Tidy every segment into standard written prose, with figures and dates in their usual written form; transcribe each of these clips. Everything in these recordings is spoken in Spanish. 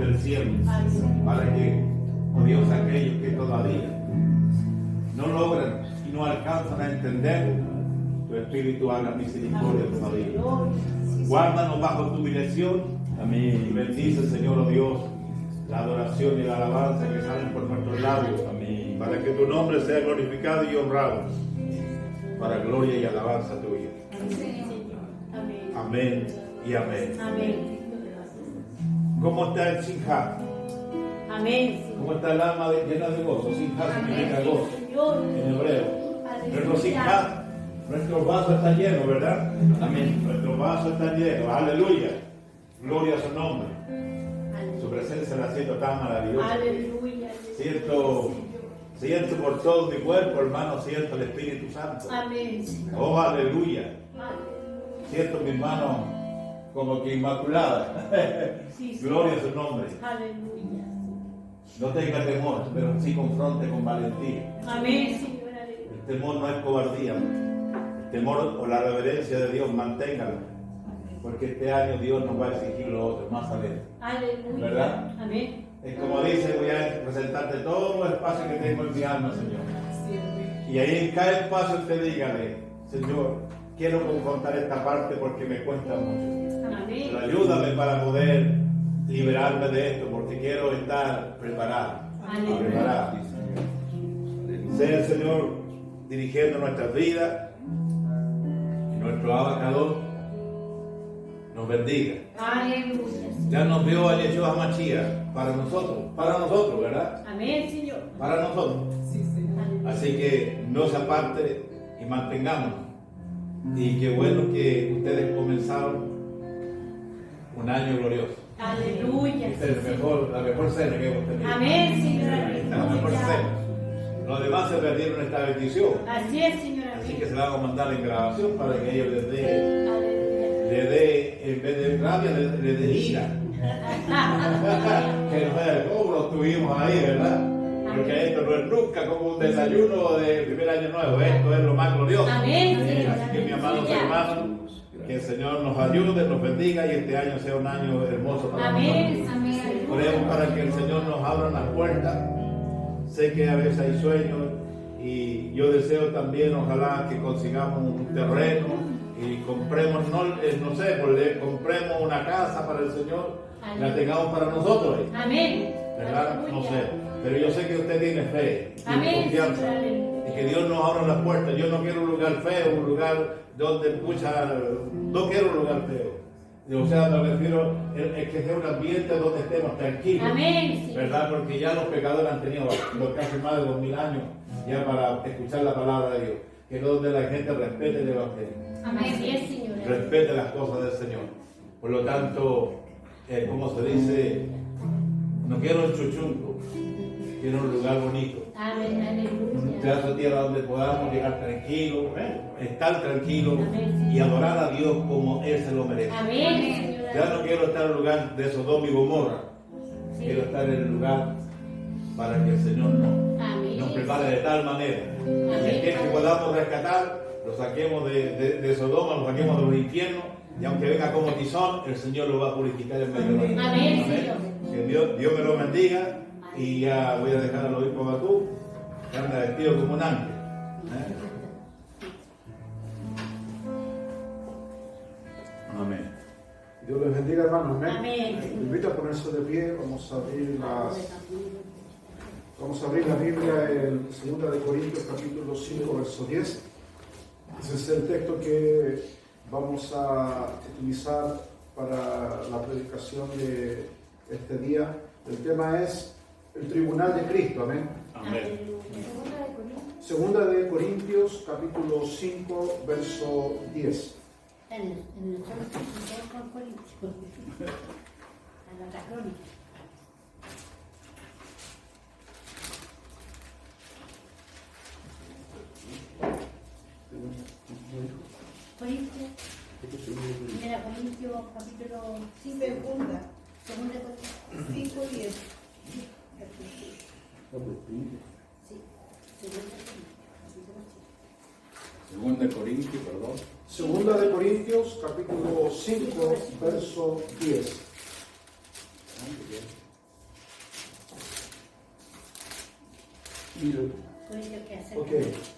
del cielo, para que, oh Dios, aquellos que todavía no logran y no alcanzan a entender, tu Espíritu haga misericordia todavía. Guárdanos bajo tu dirección. Amén. Y bendice, Señor, oh Dios, la adoración y la alabanza que salen por nuestros labios. Amén. Para que tu nombre sea glorificado y honrado, para gloria y alabanza tuya. Amén. Amén y amén. Amén. ¿Cómo está el Sinjá? Amén. ¿Cómo está el alma llena de gozo? Sinjá significa gozo en hebreo. Nuestro Sinjá, nuestro vaso está lleno, ¿verdad? Amén. Nuestro vaso está lleno. Aleluya. Gloria a su nombre. Su presencia la siento tan maravillosa. Aleluya. Siento por todo mi cuerpo, hermano, siento el Espíritu Santo. Amén. Oh, aleluya. Siento mis manos como que inmaculadas. Gloria a su nombre. Aleluya. No tenga temor, pero sí confronte con valentía. Amén, Señor. El temor no es cobardía. El temor o la reverencia de Dios, manténgalo. Porque este año Dios nos va a exigir lo otro, más adelante. Aleluya. ¿Verdad? Amén. Es como dice, voy a presentarte todo el espacio que tengo en mi alma, Señor. Y ahí en cada espacio usted dígale, Señor, quiero confrontar esta parte porque me cuesta mucho. Amén. Pero ayúdame para poder liberarme de esto, porque quiero estar preparado. Preparado. Sea el Señor dirigiendo nuestras vidas y nuestro abacador nos bendiga. Aleluya. Ya nos dio a Yeshua Mashiach para nosotros, ¿verdad? Amén, Señor. Para nosotros. Sí, Señor. Así que no se aparte y mantengámonos. Y qué bueno que ustedes comenzaron un año glorioso. Aleluya. Esta es la mejor cena que hemos tenido. Amén, Señor. Esta es la mejor cena. Los demás se perdieron esta bendición. Así es, Señor. Así que se la vamos a mandar en grabación para que ellos les dé, Aleluya. en vez de rabia, les dé ira. Que no sea cómo lo tuvimos ahí, ¿verdad? Porque esto no es nunca como un desayuno de primer año nuevo, esto es lo más glorioso. Amén, Señor. Así que, mis amados hermanos, que el Señor nos ayude, nos bendiga y este año sea un año hermoso para Amén. nosotros. Amén. Oremos para que el Señor nos abra las puertas. Sé que a veces hay sueños y yo deseo también, ojalá que consigamos un terreno y compremos, no sé, compremos una casa para el Señor, la tengamos para nosotros. Amén. ¿Verdad? No sé. Pero yo sé que usted tiene fe y Amén. confianza. Y que Dios nos abra las puertas. Yo no quiero un lugar feo, un lugar donde no quiero un lugar feo. O sea, me refiero es que sea un ambiente donde estemos tranquilos. Amén. ¿Verdad? Porque ya los pecadores han tenido casi más de 2000 años ya para escuchar la palabra de Dios. Que es donde la gente respete el Evangelio. Amén, Señor. Respete las cosas del Señor. Por lo tanto, como se dice, no quiero el chuchunco, quiero un lugar bonito. Amén, aleluya. Un pedazo de tierra donde podamos llegar tranquilos, estar tranquilos Amén. y adorar a Dios como Él se lo merece. Amén, Señor. Ya no quiero estar en el lugar de Sodoma y Gomorra. Sí. Quiero estar en el lugar para que el Señor Amén. nos prepare de tal manera. Y Amén. aquel que podamos rescatar, lo saquemos de Sodoma, lo saquemos de los infiernos. Y aunque venga como tizón, el Señor lo va a purificar en medio de nosotros. Amén, Señor. Que Dios me lo bendiga. Y ya voy a dejar al obispo Bakú, que anda vestido como un ángel. Amén. Dios les bendiga, hermano. Amén. Amén. Les invito a ponerse de pie. Vamos a abrir la Biblia en 2 de Corintios, capítulo 5, verso 10. Ese es el texto que vamos a utilizar para la predicación de este día. El tema es el tribunal de Cristo. Amén. Amén. Segunda de Corintios, capítulo 5, verso 10. En el con Corintios. En la crónica. Corintios. Mira, Corintios, capítulo 5. Segunda de Corintios. 5:10. Sí. Segunda de Corintios, perdón. Segunda de Corintios, capítulo 5, verso 10. Corintios que hacer. Ok.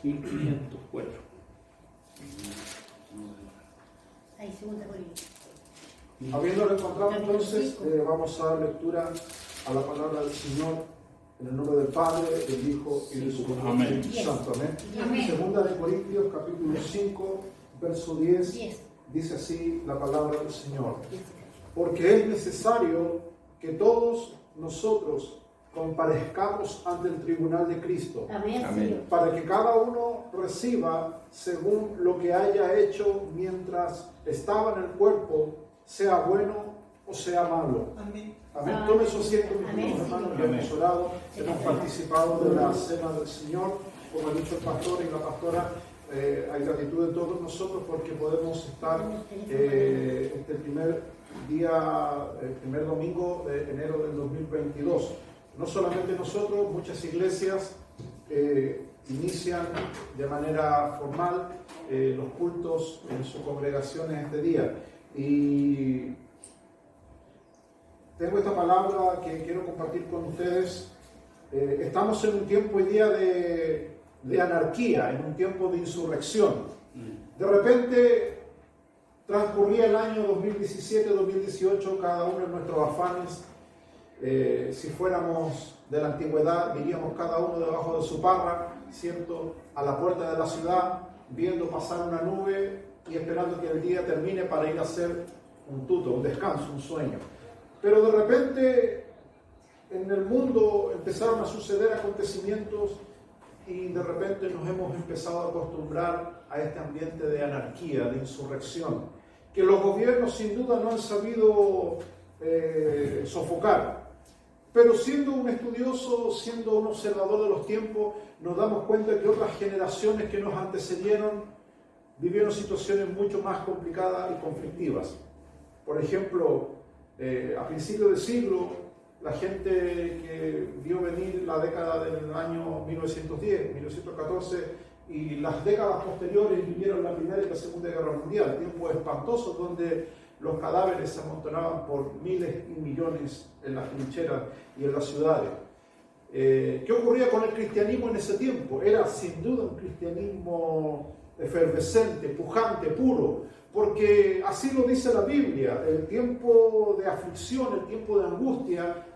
1504. Ahí, segunda Corintios. Habiéndolo encontrado entonces, vamos a dar lectura a la palabra del Señor en el nombre del Padre, del Hijo y del Espíritu Santo. Amén. Amén. Segunda de Corintios, capítulo 5, verso 10, 10. dice así la palabra del Señor. Porque es necesario que todos nosotros comparezcamos ante el tribunal de Cristo, Amén, Amén. Señor. para que cada uno reciba según lo que haya hecho mientras estaba en el cuerpo, sea bueno o sea malo. Amén. Amén. Amén. Tome su asiento, mis Amén, hermanos, Señor. ya hemos orado, hemos participado de la cena del Señor, como ha dicho el pastor y la pastora. Hay gratitud de todos nosotros porque podemos estar este primer día, el primer domingo de enero del 2022. No solamente nosotros, muchas iglesias inician de manera formal los cultos en sus congregaciones este día. Y tengo esta palabra que quiero compartir con ustedes. Estamos en un tiempo hoy día de anarquía, en un tiempo de insurrección. De repente transcurría el año 2017-2018, cada uno en nuestros afanes. Si fuéramos de la antigüedad, vivíamos cada uno debajo de su parra, ¿cierto? A la puerta de la ciudad, viendo pasar una nube y esperando que el día termine para ir a hacer un tuto, un descanso, un sueño. Pero de repente en el mundo empezaron a suceder acontecimientos y de repente nos hemos empezado a acostumbrar a este ambiente de anarquía, de insurrección, que los gobiernos sin duda no han sabido sofocar. Pero siendo un estudioso, siendo un observador de los tiempos, nos damos cuenta que otras generaciones que nos antecedieron vivieron situaciones mucho más complicadas y conflictivas. Por ejemplo, a principios del siglo, la gente que vio venir la década del año 1910, 1914 y las décadas posteriores vivieron la Primera y la Segunda Guerra Mundial, tiempos espantosos donde los cadáveres se amontonaban por miles y millones en las trincheras y en las ciudades. ¿Qué ocurría con el cristianismo en ese tiempo? Era sin duda un cristianismo efervescente, pujante, puro, porque así lo dice la Biblia. El tiempo de aflicción, el tiempo de angustia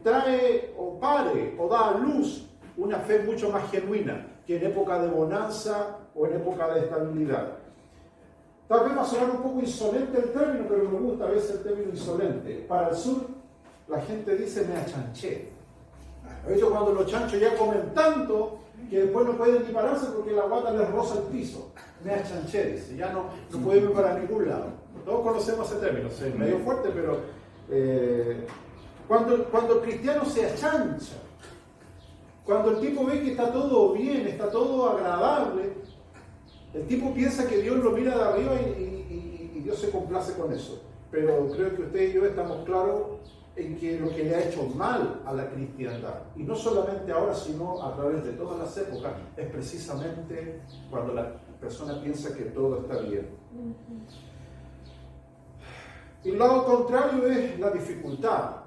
trae o pare o da a luz una fe mucho más genuina que en época de bonanza o en época de estabilidad. Tal vez va a sonar un poco insolente el término, pero me gusta a veces el término insolente. Para el sur, la gente dice me achanché. De hecho, cuando los chanchos ya comen tanto que después no pueden ni pararse porque la guata les roza el piso. Me achanché, dice, ya no pueden ir para ningún lado. Todos conocemos ese término, es medio fuerte, pero cuando el cristiano se achancha, cuando el tipo ve que está todo bien, está todo agradable, el tipo piensa que Dios lo mira de arriba y Dios se complace con eso. Pero creo que usted y yo estamos claros en que lo que le ha hecho mal a la cristiandad, y no solamente ahora, sino a través de todas las épocas, es precisamente cuando la persona piensa que todo está bien. Y el lado contrario es la dificultad.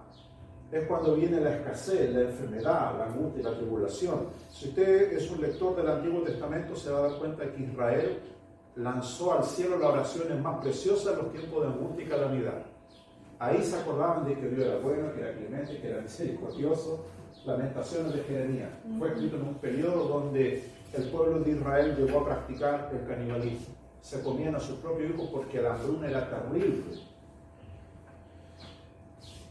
Es cuando viene la escasez, la enfermedad, la angustia y la tribulación. Si usted es un lector del Antiguo Testamento, se va a dar cuenta que Israel lanzó al cielo las oraciones más preciosas en los tiempos de angustia y calamidad. Ahí se acordaban de que Dios era bueno, que era clemente, que era misericordioso. Lamentaciones de Jeremías. Fue escrito en un periodo donde el pueblo de Israel llegó a practicar el canibalismo. Se comían a sus propios hijos porque la hambruna era terrible.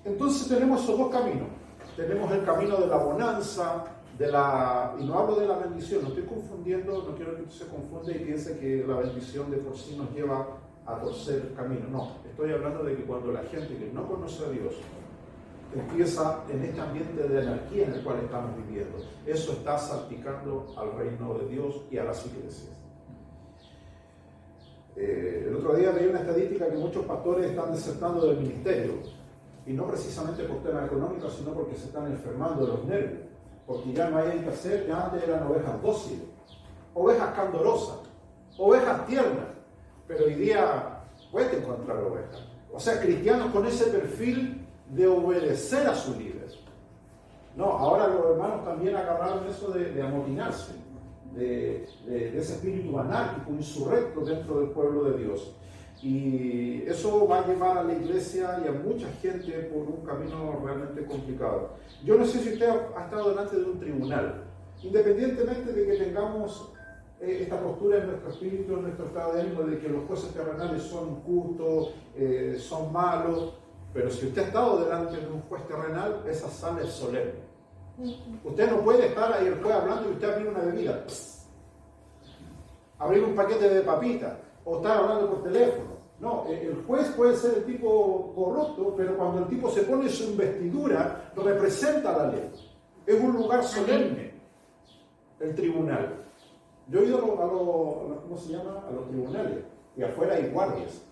Entonces tenemos esos dos caminos. Tenemos el camino de la bonanza, y no hablo de la bendición, no estoy confundiendo, no quiero que usted se confunda y piense que la bendición de por sí nos lleva a torcer el camino. No, estoy hablando de que cuando la gente que no conoce a Dios empieza en este ambiente de anarquía en el cual estamos viviendo, eso está salpicando al reino de Dios y a las iglesias. El otro día leí una estadística que muchos pastores están desertando del ministerio, y no precisamente por temas económicos, sino porque se están enfermando de los nervios, porque ya no hay que hacer, que antes eran ovejas dóciles, ovejas candorosas, ovejas tiernas, pero hoy día puede encontrar ovejas. O sea, cristianos con ese perfil de obedecer a su líder. No, ahora los hermanos también agarraron eso de amotinarse, de ese espíritu anárquico, insurrecto dentro del pueblo de Dios. Y eso va a llevar a la iglesia y a mucha gente por un camino realmente complicado. Yo no sé si usted ha estado delante de un tribunal. Independientemente de que tengamos esta postura en nuestro espíritu, en nuestro estado de ánimo, de que los jueces terrenales son injustos, son malos, pero si usted ha estado delante de un juez terrenal, esa sala es solemne. Usted no puede estar ahí el juez hablando y usted abrir una bebida, abrir un paquete de papitas o estar hablando por teléfono. No, el juez puede ser el tipo corrupto, pero cuando el tipo se pone su investidura, representa la ley. Es un lugar solemne, el tribunal. Yo he ido ¿cómo se llama? A los tribunales, y afuera hay guardias.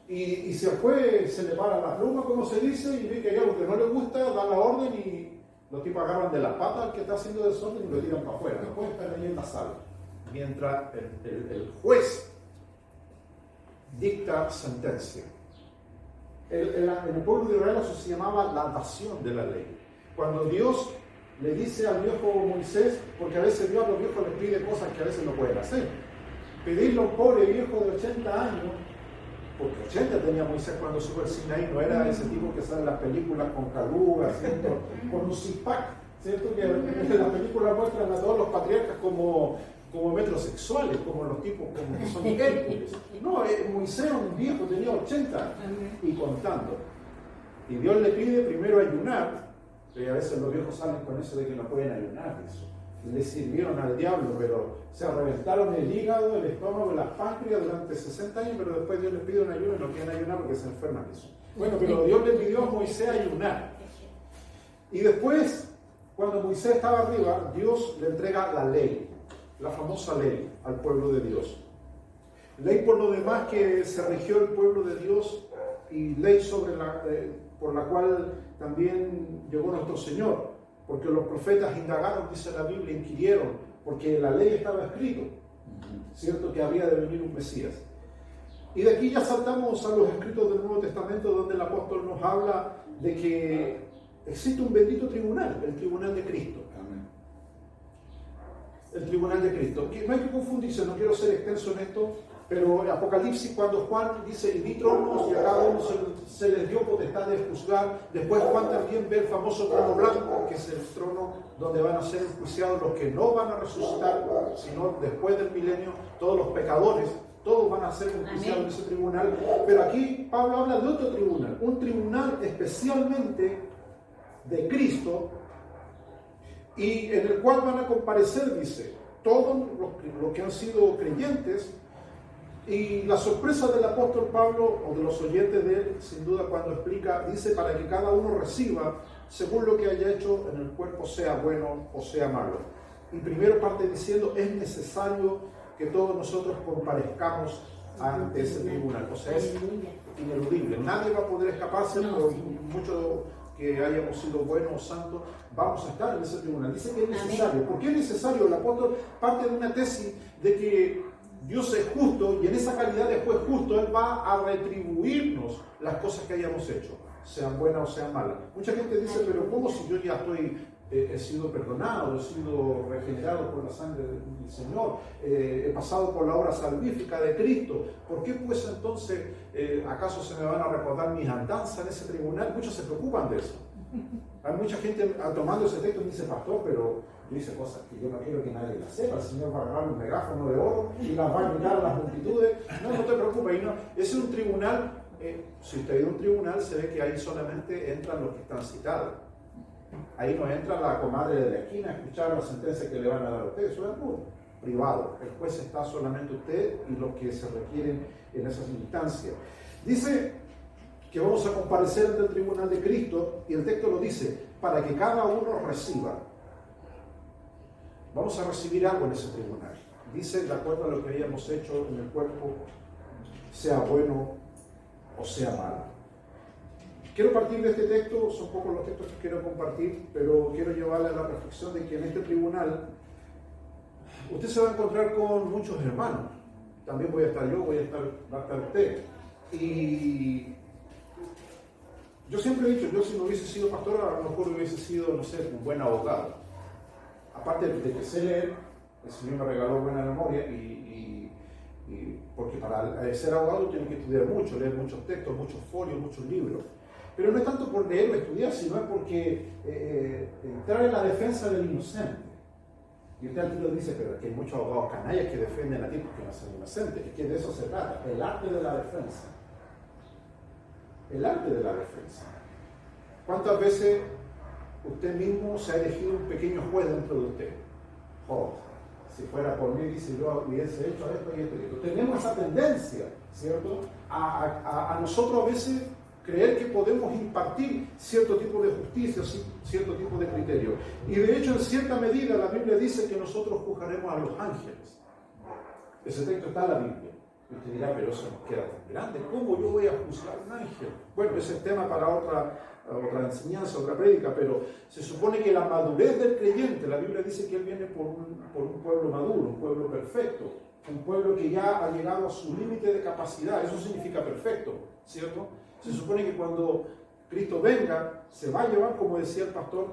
Y si al juez se le para la pluma, como se dice, y ve que hay algo que no le gusta, da la orden y los tipos agarran de las patas al que está haciendo desorden y lo tiran para afuera. No puede estar ahí en la sala. Mientras el juez dicta sentencia. En el pueblo de Israel eso se llamaba la dación de la ley. Cuando Dios le dice al viejo Moisés, porque a veces Dios a los viejos les pide cosas que a veces no pueden hacer. Pedirle a un pobre viejo de 80 años, porque 80 tenía Moisés cuando subió el Sinaí, no era ese tipo que sale en las películas con calugas, ¿cierto? Con un six-pack, ¿cierto? Que en las películas muestran a todos los patriarcas como metrosexuales, como los tipos como que son Hércules. No, Moisés era un viejo, tenía 80 y contando. Y Dios le pide primero ayunar, y a veces los viejos salen con eso de que no pueden ayunar. Eso. Le sirvieron al diablo, pero se reventaron el hígado, el estómago, las páncreas durante 60 años, pero después Dios les pide un ayuno y no quieren ayunar porque se enferman eso. Bueno, pero Dios le pidió a Moisés ayunar. Y después, cuando Moisés estaba arriba, Dios le entrega la ley, la famosa ley al pueblo de Dios. Ley por lo demás que se rigió el pueblo de Dios y ley por la cual también llegó nuestro Señor. Porque los profetas indagaron, dice la Biblia, inquirieron, porque en la ley estaba escrito, ¿cierto? Que había de venir un Mesías. Y de aquí ya saltamos a los escritos del Nuevo Testamento, donde el apóstol nos habla de que existe un bendito tribunal, el tribunal de Cristo. El tribunal de Cristo. Que no hay que confundirse, no quiero ser extenso en esto, pero en Apocalipsis, cuando Juan dice, y vi tronos y a cada uno se les dio potestad de juzgar, después Juan también ve el famoso trono blanco, que es el trono donde van a ser enjuiciados los que no van a resucitar, sino después del milenio, todos los pecadores, todos van a ser enjuiciados en ese tribunal. Pero aquí Pablo habla de otro tribunal, un tribunal especialmente de Cristo, y en el cual van a comparecer, dice, todos los que han sido creyentes. Y la sorpresa del apóstol Pablo, o de los oyentes de él, sin duda cuando explica, dice, para que cada uno reciba según lo que haya hecho en el cuerpo, sea bueno o sea malo. Y primero parte diciendo, es necesario que todos nosotros comparezcamos ante ese tribunal. O sea, es ineludible. Nadie va a poder escaparse, por mucho que hayamos sido buenos o santos, vamos a estar en ese tribunal. Dice que es necesario. ¿Por qué es necesario? El apóstol parte de una tesis de que Dios es justo y en esa calidad de juez justo Él va a retribuirnos las cosas que hayamos hecho, sean buenas o sean malas. Mucha gente dice, pero ¿cómo si yo ya he sido perdonado, he sido regenerado por la sangre del Señor, he pasado por la obra salvífica de Cristo? ¿Por qué pues entonces acaso se me van a recordar mis andanzas en ese tribunal? Muchos se preocupan de eso. Hay mucha gente tomando ese texto y dice, pastor, pero yo hice cosas que yo no quiero que nadie las sepa. El Señor va a agarrar un megáfono de oro y las va a gritar a las multitudes. No te preocupes, no. Es un tribunal. Si usted ha ido a un tribunal, se ve que ahí solamente entran los que están citados. Ahí no entra la comadre de la esquina a escuchar la sentencia que le van a dar a usted. Eso es algo privado. El juez está solamente usted y los que se requieren en esas instancias. Dice que vamos a comparecer ante el tribunal de Cristo, y el texto lo dice, para que cada uno reciba. Vamos a recibir algo en ese tribunal. Dice, de acuerdo a lo que hayamos hecho en el cuerpo, sea bueno o sea malo. Quiero partir de este texto, son pocos los textos que quiero compartir, pero quiero llevarle a la reflexión de que en este tribunal usted se va a encontrar con muchos hermanos. También voy a estar yo, va a estar usted. Y Yo siempre he dicho, yo si no hubiese sido pastor, a lo mejor hubiese sido, no sé, un buen abogado. Aparte de que sé leer, el Señor me regaló buena memoria porque para ser abogado tienes que estudiar mucho, leer muchos textos, muchos folios, muchos libros. Pero no es tanto por leer o estudiar, sino es porque entrar en la defensa del inocente. Y usted al tiro dice, pero es que hay muchos abogados canallas que defienden a ti porque no son inocentes. Es que de eso se trata, el arte de la defensa. El arte de la defensa. ¿Cuántas veces usted mismo se ha elegido un pequeño juez dentro de usted? Oh, si fuera por mí, dice, yo hubiese hecho esto y esto y esto. Tenemos esa tendencia, ¿cierto? A nosotros a veces creer que podemos impartir cierto tipo de justicia, cierto tipo de criterio. Y de hecho, en cierta medida, la Biblia dice que nosotros juzgaremos a los ángeles. Ese texto está en la Biblia. Y usted dirá, pero eso nos queda tan grande. ¿Cómo yo voy a juzgar a un ángel? Bueno, ese es tema para otra enseñanza, otra prédica, pero se supone que la madurez del creyente, la Biblia dice que él viene por un pueblo maduro, un pueblo perfecto, un pueblo que ya ha llegado a su límite de capacidad. Eso significa perfecto, ¿cierto? Se supone que cuando Cristo venga, se va a llevar, como decía el pastor,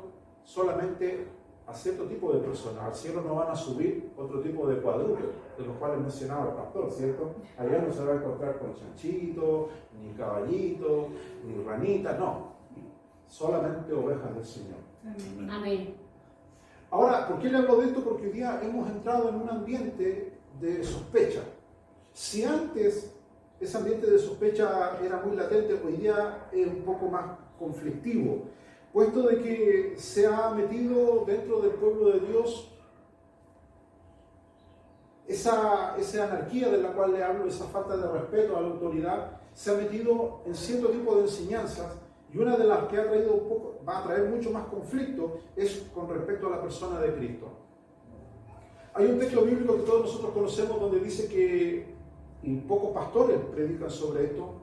solamente a cierto tipo de personas. Al cielo no van a subir otro tipo de cuadrúpedos, de los cuales mencionaba el pastor, ¿cierto? Allá no se va a encontrar con chanchitos, ni caballitos, ni ranitas, no. Solamente ovejas del Señor. Amén. Ahora, ¿por qué le hablo de esto? Porque hoy día hemos entrado en un ambiente de sospecha. Si antes ese ambiente de sospecha era muy latente, hoy día es un poco más conflictivo, puesto de que se ha metido dentro del pueblo de Dios esa anarquía de la cual le hablo, esa falta de respeto a la autoridad, se ha metido en cierto tipo de enseñanzas, y una de las que va a traer mucho más conflicto es con respecto a la persona de Cristo. Hay un texto bíblico que todos nosotros conocemos donde dice que, y pocos pastores predican sobre esto,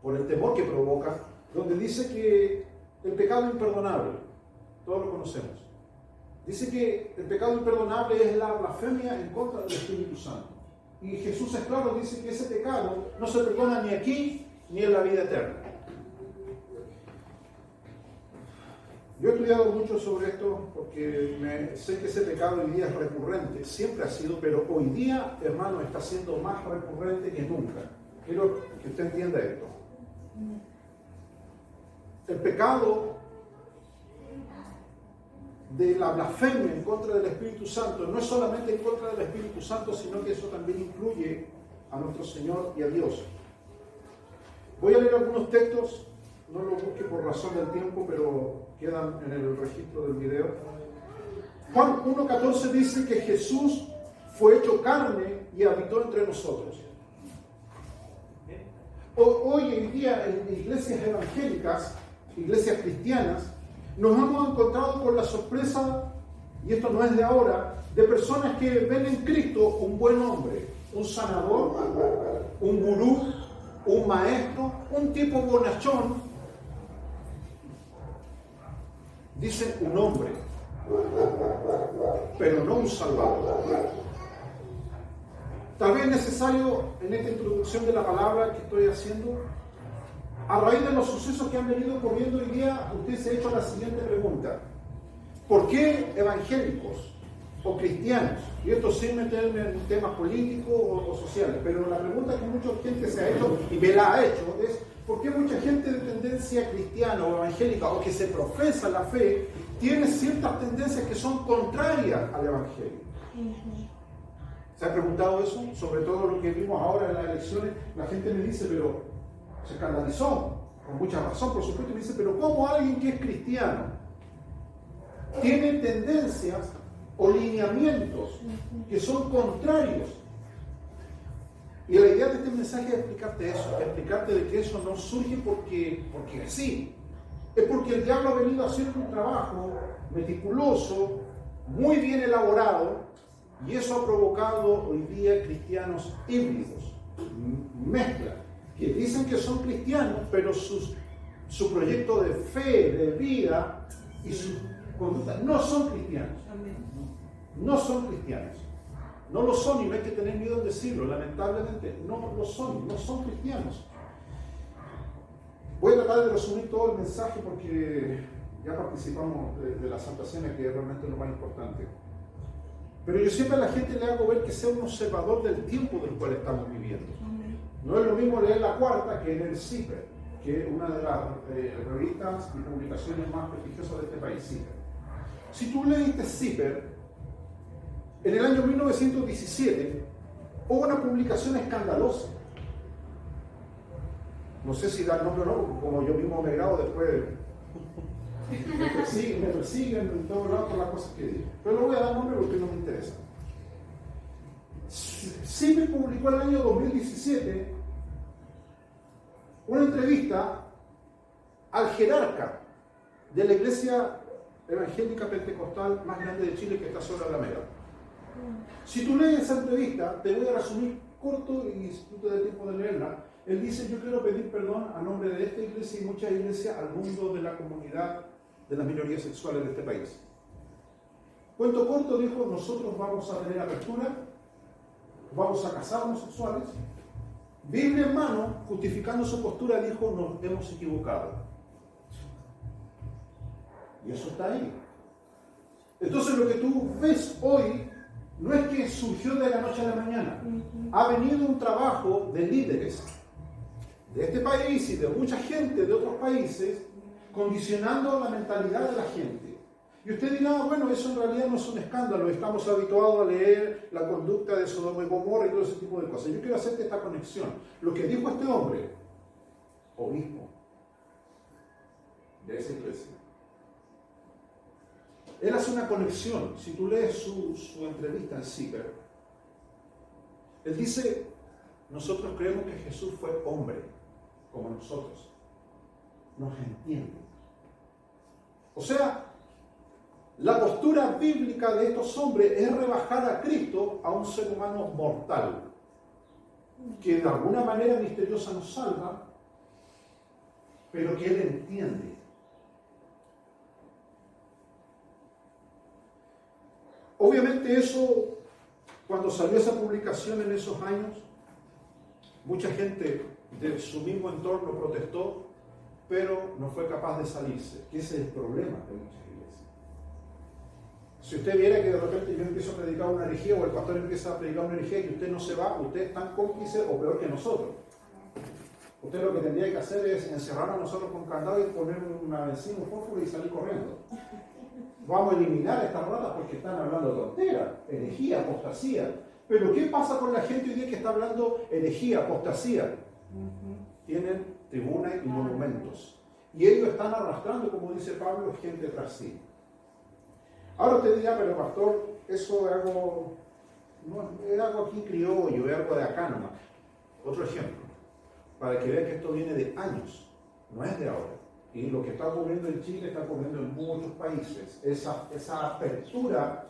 por el temor que provoca, donde dice que el pecado imperdonable, todos lo conocemos, dice que el pecado imperdonable es la blasfemia en contra del Espíritu Santo. Y Jesús es claro, dice que ese pecado no se perdona ni aquí ni en la vida eterna. Yo he estudiado mucho sobre esto porque sé que ese pecado hoy día es recurrente, siempre ha sido, pero hoy día, hermano, está siendo más recurrente que nunca. Quiero que usted entienda esto. El pecado de la blasfemia en contra del Espíritu Santo no es solamente en contra del Espíritu Santo, sino que eso también incluye a nuestro Señor y a Dios. Voy a leer algunos textos, no los busque por razón del tiempo, pero quedan en el registro del video. Juan 1:14 dice que Jesús fue hecho carne y habitó entre nosotros. Hoy en día en iglesias evangélicas, iglesias cristianas, nos hemos encontrado con la sorpresa, y esto no es de ahora, de personas que ven en Cristo un buen hombre, un sanador, un gurú, un maestro, un tipo bonachón. Dicen un hombre, pero no un salvador. Tal vez es necesario en esta introducción de la palabra que estoy haciendo, a raíz de los sucesos que han venido ocurriendo hoy día, usted se ha hecho la siguiente pregunta: ¿por qué evangélicos o cristianos? Y esto sin meterme en temas políticos o sociales, pero la pregunta que mucha gente se ha hecho y me la ha hecho es: ¿por qué mucha gente de tendencia cristiana o evangélica o que se profesa la fe tiene ciertas tendencias que son contrarias al evangelio? ¿Se ha preguntado eso? Sobre todo lo que vimos ahora en las elecciones, la gente me dice, pero se escandalizó, con mucha razón, por supuesto, me dice, pero ¿cómo alguien que es cristiano tiene tendencias o lineamientos que son contrarios? Y la idea de este mensaje es explicarte eso, explicarte de que eso no surge porque sí. Es porque el diablo ha venido haciendo un trabajo meticuloso, muy bien elaborado, y eso ha provocado hoy día cristianos híbridos, mezcla, que dicen que son cristianos, pero su proyecto de fe, de vida y su conducta no son cristianos. No son cristianos. No lo son, y no hay que tener miedo en decirlo, lamentablemente no lo son, no son cristianos. Voy a tratar de resumir todo el mensaje porque ya participamos de la Santa Cena, que es realmente lo más importante. Pero yo siempre a la gente le hago ver que sea un observador del tiempo del cual estamos viviendo. No es lo mismo leer La Cuarta que leer CIPER, que es una de las revistas y publicaciones más prestigiosas de este país, CIPER. Si tú leíste CIPER, en el año 1917 hubo una publicación escandalosa. No sé si dar nombre o no, porque como yo mismo me grabo después me persiguen en todos lados por las cosas que digo. Pero no voy a dar nombre porque no me interesa. CIPER publicó en el año 2017 una entrevista al jerarca de la iglesia evangélica pentecostal más grande de Chile, que está sobre Alameda. Si tú lees esa entrevista, te voy a resumir corto y si tú te das tiempo de leerla. Él dice: yo quiero pedir perdón a nombre de esta iglesia y muchas iglesias al mundo de la comunidad de las minorías sexuales de este país. Cuento corto, dijo: nosotros vamos a tener apertura, vamos a casar homosexuales. Biblia en mano, justificando su postura, dijo: nos hemos equivocado. Y eso está ahí. Entonces lo que tú ves hoy no es que surgió de la noche a la mañana. Ha venido un trabajo de líderes de este país y de mucha gente de otros países condicionando la mentalidad de la gente. Y usted dirá: bueno, eso en realidad no es un escándalo, estamos habituados a leer la conducta de Sodoma y Gomorra y todo ese tipo de cosas. Yo quiero hacerte esta conexión. Lo que dijo este hombre, obispo de esa iglesia, él hace una conexión. Si tú lees su entrevista en CIPER, él dice: nosotros creemos que Jesús fue hombre, como nosotros. Nos entiende. O sea, la postura bíblica de estos hombres es rebajar a Cristo a un ser humano mortal, que de alguna manera misteriosa nos salva, pero que Él entiende. Obviamente eso, cuando salió esa publicación en esos años, mucha gente de su mismo entorno protestó, pero no fue capaz de salirse, que ese es el problema de muchas iglesias. Si usted viera que de repente yo empiezo a predicar una herejía o el pastor empieza a predicar una herejía y que usted no se va, usted es tan cómplice o peor que nosotros. Usted lo que tendría que hacer es encerrar a nosotros con candado y poner una benzina, un fósforo y salir corriendo. Vamos a eliminar a estas ratas porque están hablando tonteras, herejía, apostasía. Pero ¿qué pasa con la gente hoy día que está hablando herejía, apostasía? Tienen tribunas y monumentos. Y ellos están arrastrando, como dice Pablo, gente tras sí. Ahora usted dirá: pero pastor, eso es algo, no, es algo aquí criollo, es algo de acá nomás. Otro ejemplo, para que vean que esto viene de años, no es de ahora. Y lo que está ocurriendo en Chile está ocurriendo en muchos países. Esa apertura,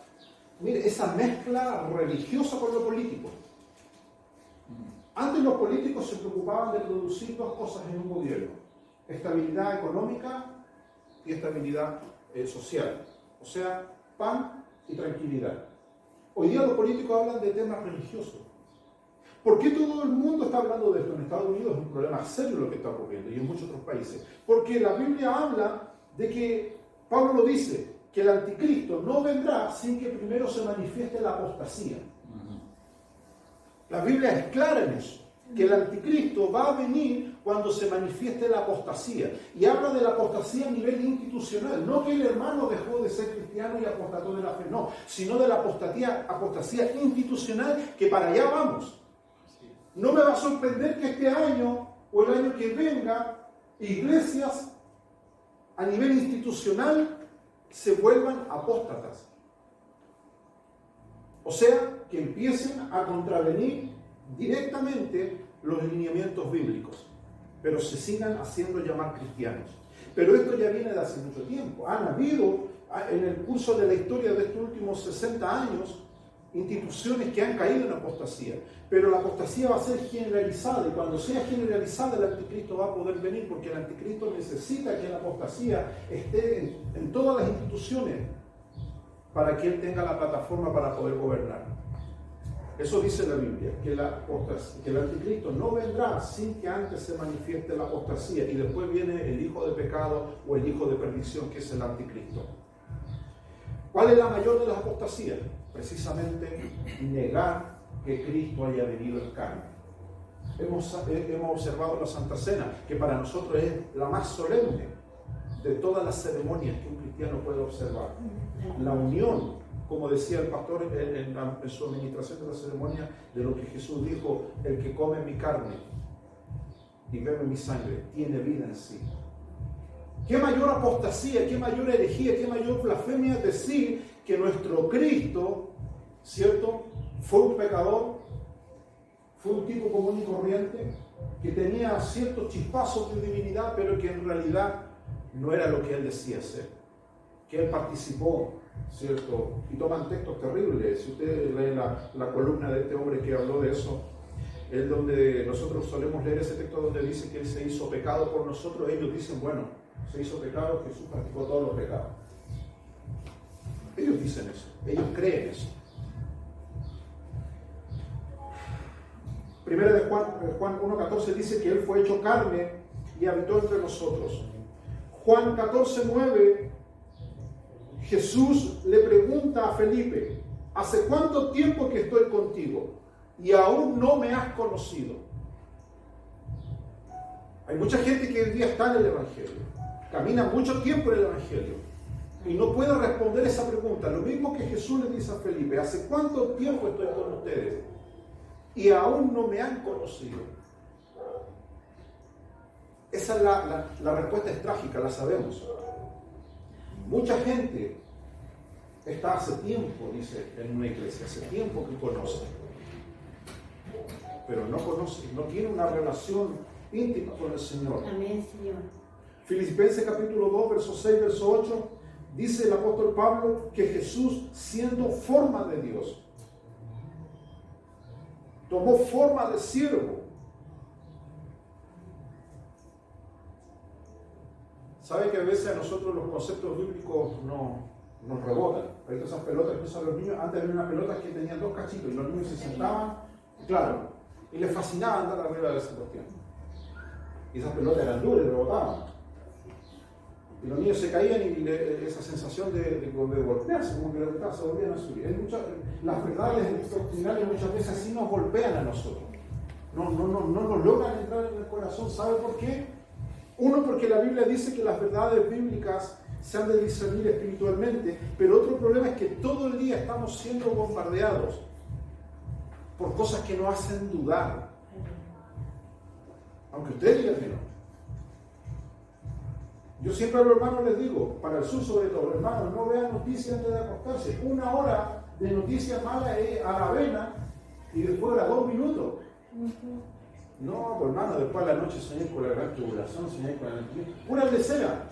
mire, esa mezcla religiosa con lo político. Antes los políticos se preocupaban de producir dos cosas en un gobierno: estabilidad económica y estabilidad social. O sea, pan y tranquilidad. Hoy día los políticos hablan de temas religiosos. ¿Por qué todo el mundo está hablando de esto? En Estados Unidos es un problema serio lo que está ocurriendo y en muchos otros países. Porque la Biblia habla de que, Pablo lo dice, que el anticristo no vendrá sin que primero se manifieste la apostasía. La Biblia es clara en eso, que el anticristo va a venir cuando se manifieste la apostasía. Y habla de la apostasía a nivel institucional, no que el hermano dejó de ser cristiano y apostató de la fe, no, sino de la apostasía institucional, que para allá vamos. No me va a sorprender que este año o el año que venga, iglesias a nivel institucional se vuelvan apóstatas. O sea, que empiecen a contravenir directamente los lineamientos bíblicos, pero se sigan haciendo llamar cristianos. Pero esto ya viene de hace mucho tiempo. Han habido, en el curso de la historia de estos últimos 60 años, instituciones que han caído en apostasía, pero la apostasía va a ser generalizada, y cuando sea generalizada el anticristo va a poder venir, porque el anticristo necesita que la apostasía esté en todas las instituciones para que él tenga la plataforma para poder gobernar. Eso dice la Biblia, que el anticristo no vendrá sin que antes se manifieste la apostasía y después viene el hijo de pecado o el hijo de perdición, que es el anticristo. ¿Cuál es la mayor de las apostasías? Precisamente negar que Cristo haya venido en carne. Hemos observado la Santa Cena, que para nosotros es la más solemne de todas las ceremonias que un cristiano puede observar. La unión, como decía el pastor en su administración de la ceremonia, de lo que Jesús dijo: el que come mi carne y bebe mi sangre tiene vida en sí. ¿Qué mayor apostasía, qué mayor herejía, qué mayor blasfemia decir que nuestro Cristo, ¿cierto?, fue un pecador, fue un tipo común y corriente, que tenía ciertos chispazos de divinidad, pero que en realidad no era lo que él decía ser, que él participó, ¿cierto? Y toman textos terribles. Si ustedes leen la columna de este hombre que habló de eso, es donde nosotros solemos leer ese texto donde dice que él se hizo pecado por nosotros. Ellos dicen, bueno, se hizo pecado, Jesús practicó todos los pecados. Ellos dicen eso, ellos creen eso. Primera de Juan 1:14 dice que él fue hecho carne y habitó entre nosotros. Juan 14:9, Jesús le pregunta a Felipe: ¿hace cuánto tiempo que estoy contigo y aún no me has conocido? Hay mucha gente que hoy día está en el Evangelio, camina mucho tiempo en el Evangelio y no puede responder esa pregunta. Lo mismo que Jesús le dice a Felipe: ¿hace cuánto tiempo estoy con ustedes y aún no me han conocido? Esa es la respuesta, es trágica, la sabemos. Mucha gente está hace tiempo, dice, en una iglesia, hace tiempo que conoce, pero no conoce, no tiene una relación íntima con el Señor. Amén, Señor. Filipenses capítulo 2, verso 6, verso 8, dice el apóstol Pablo que Jesús, siendo forma de Dios, tomó forma de siervo. ¿Sabe que a veces a nosotros los conceptos bíblicos nos rebotan? Hay esas pelotas que usan los niños. Antes había unas pelotas que tenían 2 cachitos y los niños se sentaban, claro, y les fascinaba andar arriba de esa cuestión. Y esas pelotas eran duras y rebotaban. Y los niños se caían y esa sensación de golpearse, como que se volvían a subir. Las verdades doctrinales muchas veces así nos golpean a nosotros. No nos logran entrar en el corazón. ¿Sabe por qué? Uno, porque la Biblia dice que las verdades bíblicas se han de discernir espiritualmente, pero otro problema es que todo el día estamos siendo bombardeados por cosas que nos hacen dudar. Aunque usted diga que no. Yo siempre a los hermanos les digo, para el sur sobre todo, hermanos, no vean noticias antes de acostarse. 1 hora de noticias malas es a la avena y después a 2 minutos. No, pues hermano, después a la noche soñé con la gran tribulación, soñé con la pura lecera.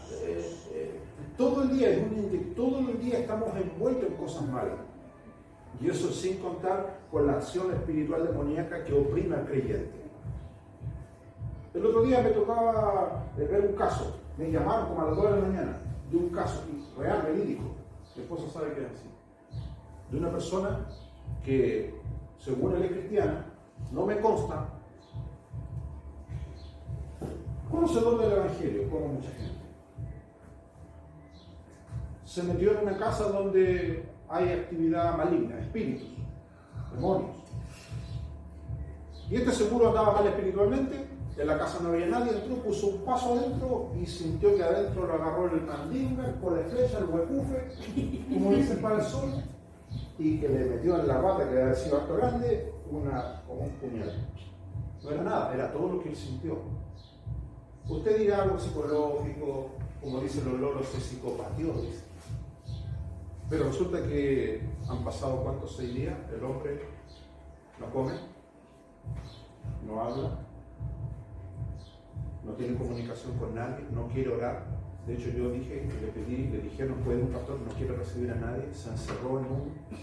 Todo el día estamos envueltos en cosas malas. Y eso sin contar con la acción espiritual demoníaca que oprime al creyente. El otro día me tocaba ver un caso. Me llamaron como a las 2 de la mañana de un caso real, verídico. Mi esposa sabe que es así. De una persona que, según él es cristiana, no me consta, conocedor del Evangelio, como mucha gente. Se metió en una casa donde hay actividad maligna, espíritus, demonios. Y este seguro andaba mal espiritualmente, en la casa no había nadie, entró, puso un paso adentro y sintió que adentro lo agarró el mandinga, por la flecha, el huecufe, como dice para el sol, y que le metió en la pata, que había sido harto grande, como un puñal. No era nada, era todo lo que él sintió. Usted dirá algo psicológico, como dicen los loros, se psicopatió, dice. Pero resulta que han pasado ¿cuántos? 6 días, el hombre no come, no habla, no tiene comunicación con nadie, no quiere orar. De hecho, yo dije, le dijeron, puede un pastor, no quiere recibir a nadie, se encerró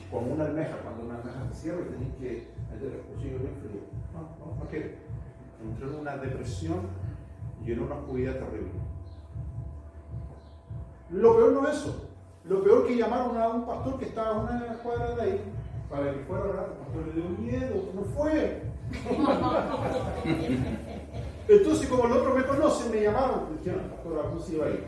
con una almeja. Cuando una almeja se cierra, tenés que meter el cuchillo bien frío. No quiere. Entró en una depresión y en una oscuridad terrible. Lo peor no es eso. Lo peor que llamaron a un pastor que estaba a una cuadra de ahí para que fuera a orar. El pastor le dio miedo, no fue. Entonces, como los otros me conocen, me llamaron. Dijeron, pastor, ¿a dónde se iba a ir?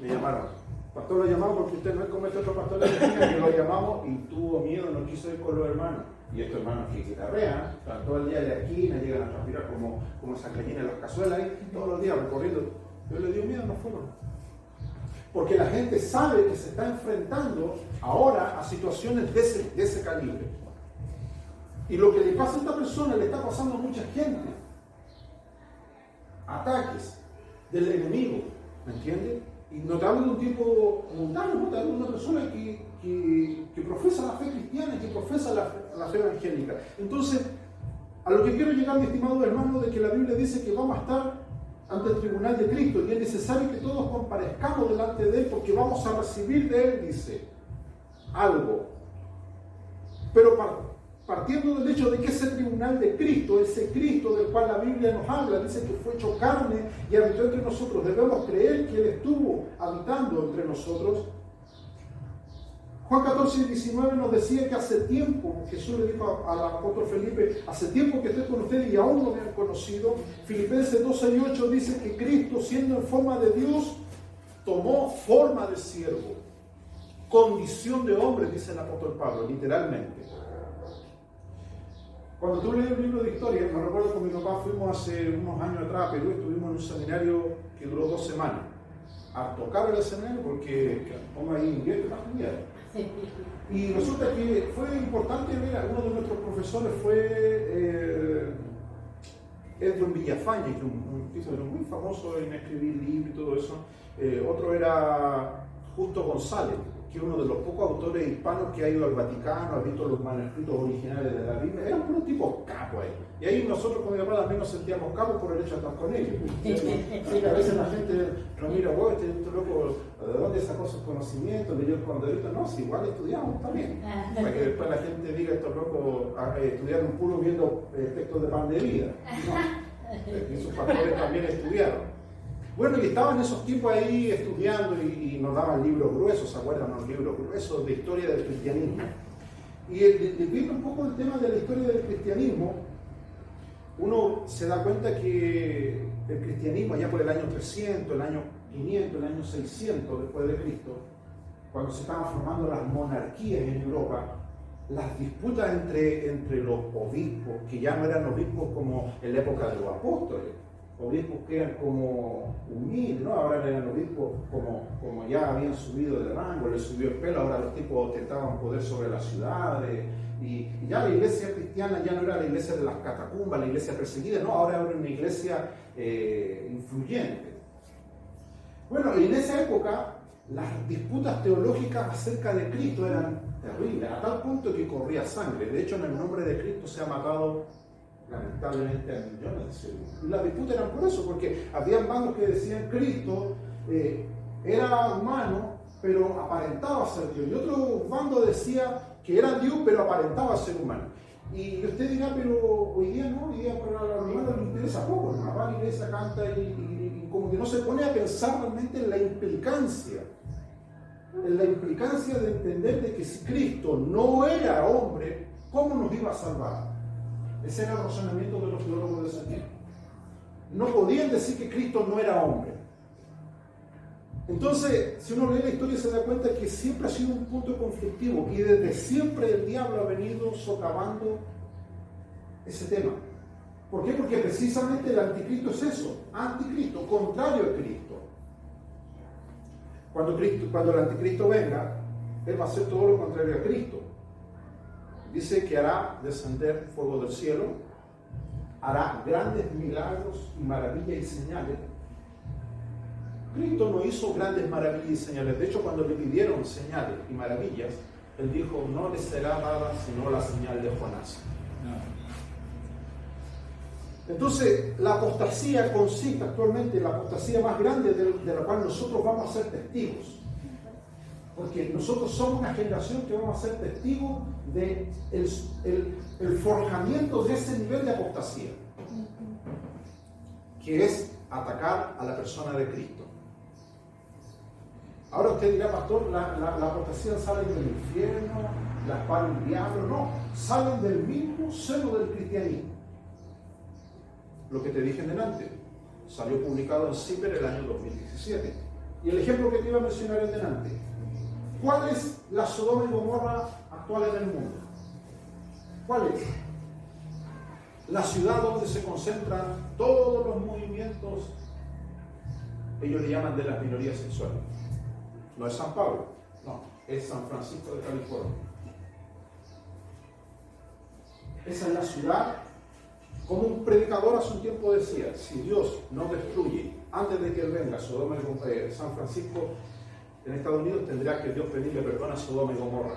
Me llamaron. Pastor lo llamamos porque usted no es como este otro pastor de la esquina que lo llamamos y tuvo miedo, no quiso ir con los hermanos. Y estos hermanos que guitarrean, están todo el día en la esquina, llegan a transpirar como esas gallinas en las cazuelas ahí, todos los días recorriendo. Pero le dio miedo, no fueron. Porque la gente sabe que se está enfrentando ahora a situaciones de ese calibre. Y lo que le pasa a esta persona le está pasando a mucha gente. Ataques del enemigo, ¿me entiendes? Y no te hablo de un tipo mundano, no te hablo de una persona que profesa la fe cristiana, que profesa la fe evangélica. Entonces, a lo que quiero llegar, mi estimado hermano, de que la Biblia dice que vamos a estar ante el tribunal de Cristo y es necesario que todos comparezcamos delante de Él porque vamos a recibir de Él, dice, algo. Pero partiendo del hecho de que ese tribunal de Cristo, ese Cristo del cual la Biblia nos habla, dice que fue hecho carne y habitó entre nosotros, debemos creer que Él estuvo habitando entre nosotros. Juan 14:19 nos decía que hace tiempo, Jesús le dijo al apóstol Felipe, hace tiempo que estoy con ustedes y aún no me han conocido. Filipenses 2:6-8 dice que Cristo, siendo en forma de Dios, tomó forma de siervo, condición de hombre, dice el apóstol Pablo, literalmente. Cuando tú lees el libro de historia, me recuerdo con mi papá fuimos hace unos años atrás a Perú, estuvimos en un seminario que duró 2 semanas. Harto caro el escenario porque ponga ahí invierte para estudiar. Y resulta que fue importante ver, uno de nuestros profesores fue Edwin Villafañe, que un tipo muy famoso en escribir libros y todo eso. Otro era Justo González, que es uno de los pocos autores hispanos que ha ido al Vaticano, ha visto los manuscritos originales de la Biblia. Eran unos tipos capos ahí. Y ahí nosotros con mi papá también nos sentíamos capos por el hecho de estar con ellos. Así que a veces la gente nos mira, wow, este loco, ¿de dónde sacó sus conocimientos? Leyó el Condorito. No, si igual estudiamos también. Para que después la gente diga, estos locos estudiaron puro viendo textos de pan de vida. No, y sus pastores también estudiaron. Bueno, y estaban esos tipos ahí estudiando y nos daban libros gruesos, ¿se acuerdan? Los libros gruesos de historia del cristianismo. Y viendo un poco el tema de la historia del cristianismo, uno se da cuenta que el cristianismo, ya por el año 300, el año 500, el año 600 después de Cristo, cuando se estaban formando las monarquías en Europa, las disputas entre los obispos, que ya no eran obispos como en la época de los apóstoles, obispos que eran como humildes, ¿no? Ahora eran obispos como ya habían subido de rango, les subió el pelo, ahora los tipos ostentaban poder sobre las ciudades, y ya la iglesia cristiana ya no era la iglesia de las catacumbas, la iglesia perseguida, no, ahora era una iglesia influyente. Bueno, y en esa época las disputas teológicas acerca de Cristo eran terribles, a tal punto que corría sangre. De hecho, en el nombre de Cristo se ha matado lamentablemente a millones de seres humanos. Y las disputas eran por eso, porque habían bandos que decían Cristo era humano, pero aparentaba ser Dios. Y otro bando decía que era Dios, pero aparentaba ser humano. Y usted dirá, pero hoy día no, hoy día para la hermana le interesa poco. La mamá la iglesia canta y como que no se pone a pensar realmente en la implicancia. En la implicancia de entender de que si Cristo no era hombre, ¿cómo nos iba a salvar? Ese era el razonamiento de los teólogos de ese tiempo. No podían decir que Cristo no era hombre. Entonces, si uno lee la historia se da cuenta que siempre ha sido un punto conflictivo y desde siempre el diablo ha venido socavando ese tema. ¿Por qué? Porque precisamente el anticristo es eso, anticristo, contrario a Cristo. Cuando el anticristo venga, él va a hacer todo lo contrario a Cristo. Dice que hará descender fuego del cielo, hará grandes milagros y maravillas y señales. Cristo no hizo grandes maravillas y señales. De hecho, cuando le pidieron señales y maravillas, él dijo, no les será dada sino la señal de Jonás. Entonces, la apostasía consiste actualmente en la apostasía más grande de la cual nosotros vamos a ser testigos. Porque nosotros somos una generación que vamos a ser testigos del forjamiento de ese nivel de apostasía, que es atacar a la persona de Cristo. Ahora usted dirá, pastor, la apostasía sale del infierno, las para el diablo, no, salen del mismo seno del cristianismo. Lo que te dije en delante, salió publicado en CIPER el año 2017. Y el ejemplo que te iba a mencionar en delante, ¿cuál es la Sodoma y Gomorra actual en el mundo? ¿Cuál es? La ciudad donde se concentran todos los movimientos, ellos le llaman de las minorías sexuales. No es San Pablo, no, es San Francisco de California. Esa es la ciudad, como un predicador hace un tiempo decía, si Dios no destruye antes de que Él venga Sodoma y San Francisco en Estados Unidos, tendrá que Dios pedirle perdón a Sodoma y Gomorra.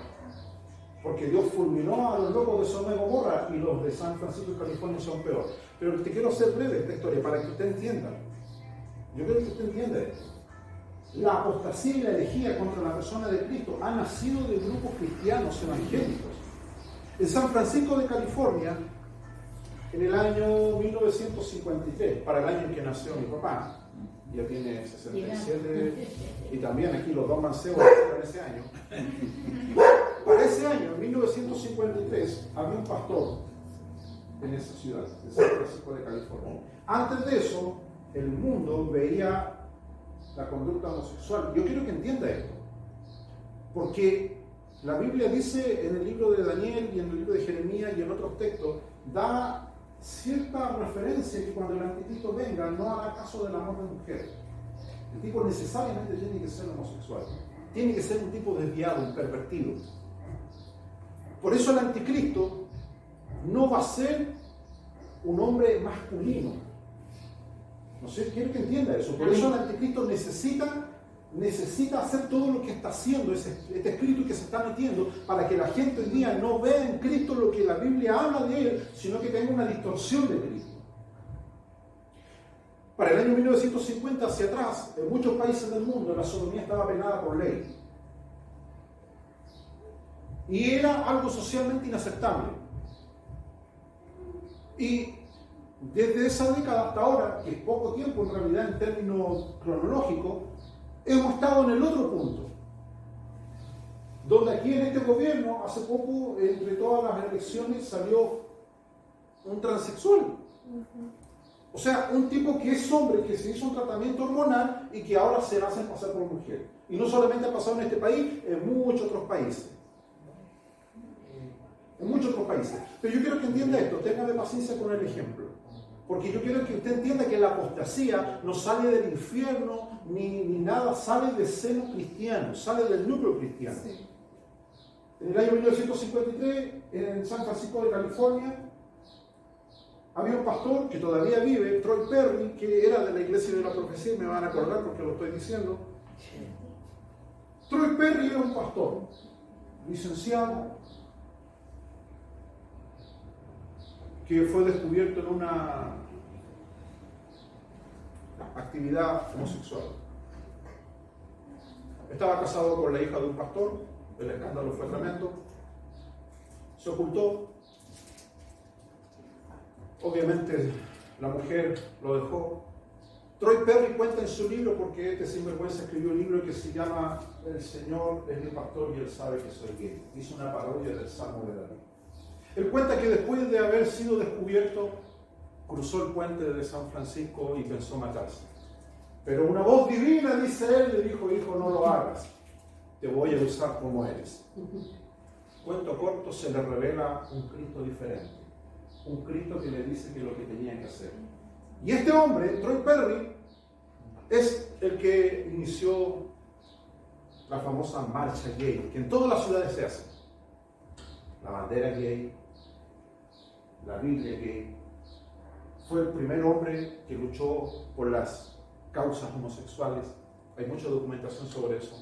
Porque Dios fulminó a los locos de Sodoma y Gomorra y los de San Francisco y California son peor. Pero te quiero hacer breve esta historia para que usted entienda. Yo quiero que usted entienda esto. La apostasía y la herejía contra la persona de Cristo ha nacido de grupos cristianos evangélicos. En San Francisco de California, en el año 1953, para el año en que nació mi papá, ya tiene 67, y también aquí los dos mancebos en ese año. Para ese año, en 1953, había un pastor en esa ciudad, en San Francisco de California. Antes de eso, el mundo veía la conducta homosexual. Yo quiero que entienda esto, porque la Biblia dice en el libro de Daniel y en el libro de Jeremías y en otros textos, da cierta referencia que cuando el anticristo venga no hará caso del amor de mujer. El tipo necesariamente tiene que ser homosexual, tiene que ser un tipo desviado, un pervertido. Por eso el anticristo no va a ser un hombre masculino. No sé, quiero que entienda eso. Por eso el anticristo necesita hacer todo lo que está haciendo, este espíritu que se está metiendo, para que la gente hoy día no vea en Cristo lo que la Biblia habla de Él, sino que tenga una distorsión de Cristo. Para el año 1950 hacia atrás, en muchos países del mundo, la sodomía estaba penada por ley. Y era algo socialmente inaceptable. Y desde esa década hasta ahora, que es poco tiempo en realidad en términos cronológicos, hemos estado en el otro punto. Donde aquí en este gobierno, hace poco, entre todas las elecciones, salió un transexual. O sea, un tipo que es hombre, que se hizo un tratamiento hormonal y que ahora se hace pasar por mujer. Y no solamente ha pasado en este país, en muchos otros países. En muchos otros países. Pero yo quiero que entienda esto, téngame paciencia con el ejemplo. Porque yo quiero que usted entienda que la apostasía no sale del infierno ni nada, sale del seno cristiano, sale del núcleo cristiano. Sí. En el año 1953, en San Francisco de California, había un pastor que todavía vive, Troy Perry, que era de la Iglesia de la Profecía, y me van a acordar porque lo estoy diciendo. Troy Perry era un pastor, licenciado, que fue descubierto en una actividad homosexual. Estaba casado con la hija de un pastor, el escándalo fue tremendo, se ocultó. Obviamente la mujer lo dejó. Troy Perry cuenta en su libro, porque este sinvergüenza escribió un libro que se llama El Señor es mi pastor y Él sabe que soy gay. Hizo una parodia del Salmo de David. Él cuenta que después de haber sido descubierto, cruzó el puente de San Francisco y pensó matarse. Pero una voz divina, dice él, le dijo: hijo, no lo hagas, te voy a usar como eres. Cuento corto, se le revela un Cristo diferente. Un Cristo que le dice que lo que tenía que hacer. Y este hombre, Troy Perry, es el que inició la famosa marcha gay, que en todas las ciudades se hace. La bandera gay, la Biblia gay. Fue el primer hombre que luchó por las causas homosexuales. Hay mucha documentación sobre eso.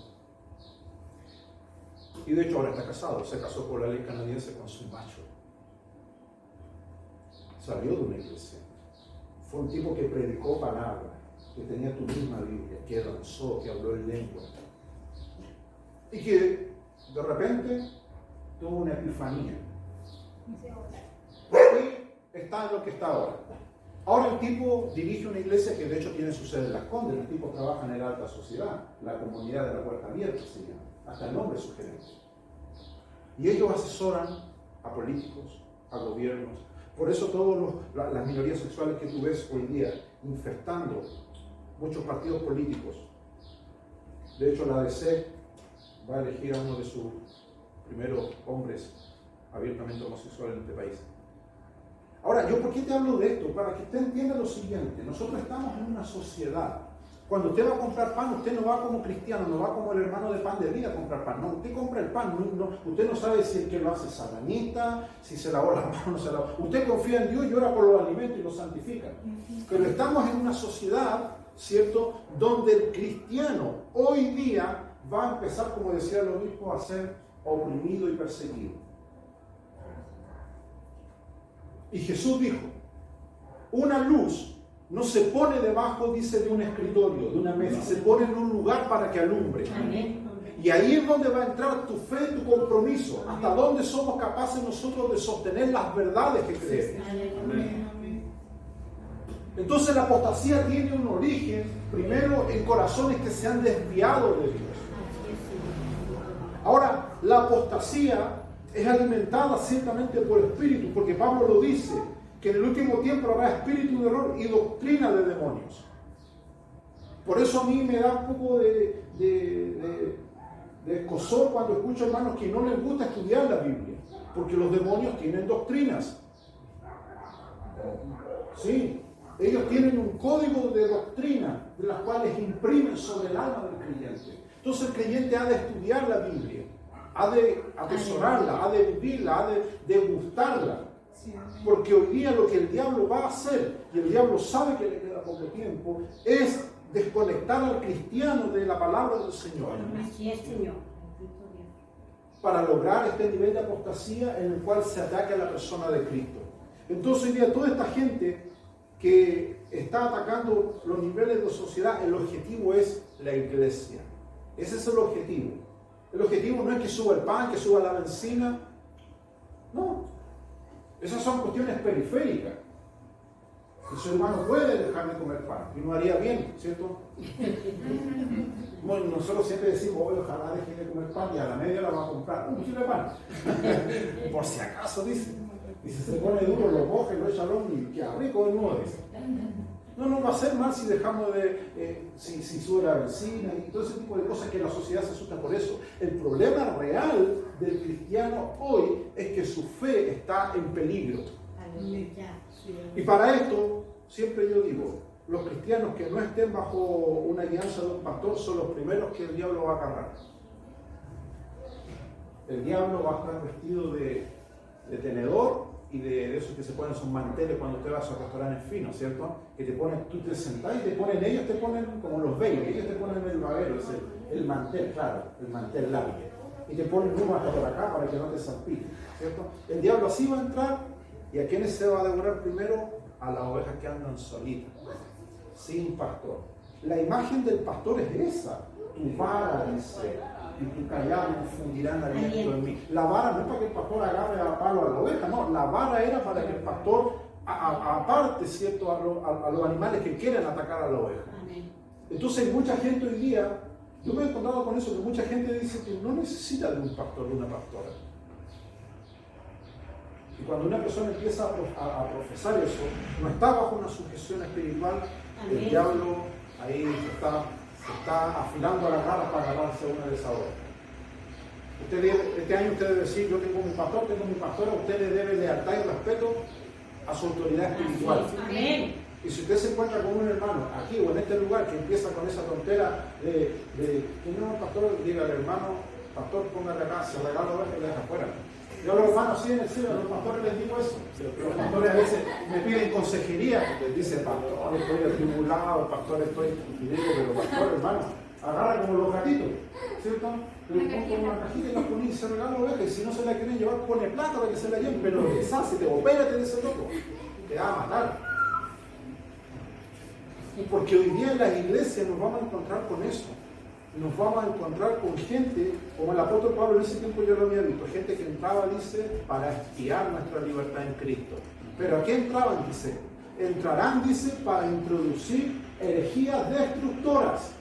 Y de hecho ahora está casado, se casó por la ley canadiense con su macho. Salió de una iglesia. Fue un tipo que predicó palabra, que tenía tu misma Biblia, que danzó, que habló en lengua. Y que de repente tuvo una epifanía. Y está en lo que está ahora. Ahora el tipo dirige una iglesia que de hecho tiene su sede en Las Condes. El tipo trabaja en la alta sociedad, la comunidad de la Puerta Abierta se llama. Hasta el nombre es sugerente. Y ellos asesoran a políticos, a gobiernos. Por eso todas las minorías sexuales que tú ves hoy día infectando muchos partidos políticos. De hecho, la ADC va a elegir a uno de sus primeros hombres abiertamente homosexuales en este país. Ahora, ¿yo por qué te hablo de esto? Para que usted entienda lo siguiente. Nosotros estamos en una sociedad. Cuando usted va a comprar pan, usted no va como cristiano, no va como el hermano de pan de vida a comprar pan. No, usted compra el pan. Usted no sabe si el que lo hace es sabanita, si se lavó las manos o no se lavó. Usted confía en Dios y ora por los alimentos y los santifica. Pero estamos en una sociedad, ¿cierto?, donde el cristiano hoy día va a empezar, como decía el obispo, a ser oprimido y perseguido. Y Jesús dijo, una luz no se pone debajo, dice, de un escritorio, de una mesa, se pone en un lugar para que alumbre. Amén. Y ahí es donde va a entrar tu fe, tu compromiso, hasta dónde somos capaces nosotros de sostener las verdades que creemos. Entonces la apostasía tiene un origen, primero, en corazones que se han desviado de Dios. Ahora, la apostasía es alimentada ciertamente por espíritu, porque Pablo lo dice, que en el último tiempo habrá espíritu de error y doctrina de demonios. Por eso a mí me da un poco de escozor cuando escucho hermanos que no les gusta estudiar la Biblia, porque los demonios tienen doctrinas. Sí, ellos tienen un código de doctrina, de las cuales imprimen sobre el alma del creyente. Entonces el creyente ha de estudiar la Biblia, ha de atesorarla, ha de vivirla, ha de degustarla. Porque hoy día lo que el diablo va a hacer, y el diablo sabe que le queda poco tiempo, es desconectar al cristiano de la palabra del Señor. Así es, Señor. Para lograr este nivel de apostasía en el cual se ataca a la persona de Cristo. Entonces hoy día toda esta gente que está atacando los niveles de sociedad, el objetivo es la iglesia. Ese es el objetivo. El objetivo no es que suba el pan, que suba la benzina. No. Esas son cuestiones periféricas. El ser humano puede dejar de comer pan y no haría bien, ¿cierto? Bueno, nosotros siempre decimos, ojalá deje de comer pan y a la media la va a comprar un kilo de pan. Por si acaso, dice. Y si se pone duro, lo coge, lo echa al horno y queda rico de nuevo, dice. No va a ser mal si dejamos si sube la benzina y todo ese tipo de cosas que la sociedad se asusta por eso. El problema real del cristiano hoy es que su fe está en peligro. Y para esto, siempre yo digo, los cristianos que no estén bajo una guianza de un pastor son los primeros que el diablo va a agarrar. El diablo va a estar vestido de tenedor y de esos que se ponen sus manteles cuando te vas a restaurantes finos, ¿cierto? Que te ponen, tú te sentás y ellos te ponen como los bellos, ellos te ponen el babero, el mantel, claro, el mantel largo. Y te ponen uno hasta por acá para que no te salpique, ¿cierto? El diablo así va a entrar, ¿y a quiénes se va a devorar primero? A las ovejas que andan solitas, sin pastor. La imagen del pastor es esa, tu vara, dice, y tu callado infundirán aliento en mí. La vara no es para que el pastor agarre a palo a la oveja, no, la vara era para que el pastor aparte, ¿cierto?, a los animales que quieren atacar a la oveja. Entonces mucha gente hoy día, yo me he encontrado con eso, que mucha gente dice que no necesita de un pastor, de una pastora. Y cuando una persona empieza a profesar eso, no está bajo una sujeción espiritual, el diablo ahí se está afilando las garras para agarrarse a una de esas ovejas. Este año usted debe decir, yo tengo mi pastor, tengo mi pastora, usted le debe lealtad y respeto a su autoridad espiritual. Amén. Y si usted se encuentra con un hermano aquí o en este lugar que empieza con esa tontera de que no, pastor, diga al hermano, pastor, póngale acá, se regala oveja y la deja afuera. Yo a los hermanos sí en el cielo, a los pastores les digo eso. Los pastores a veces me piden consejería, les dice, pastor, estoy atribulado, pastor, estoy... Y digo, pero pastor, hermano, agarra como los gatitos, ¿cierto? Le pongo una cajita y la ponen y se regala oveja, y si no se la quieren llevar, pone plata para que se la lleven, pero deshácete, opérate de ese loco, te va a matar. Porque hoy día en las iglesias nos vamos a encontrar con eso. Nos vamos a encontrar con gente, como el apóstol Pablo en ese tiempo yo lo había visto, gente que entraba, dice, para espiar nuestra libertad en Cristo. Pero ¿a qué entraban? Dice, entrarán, dice, para introducir herejías destructoras.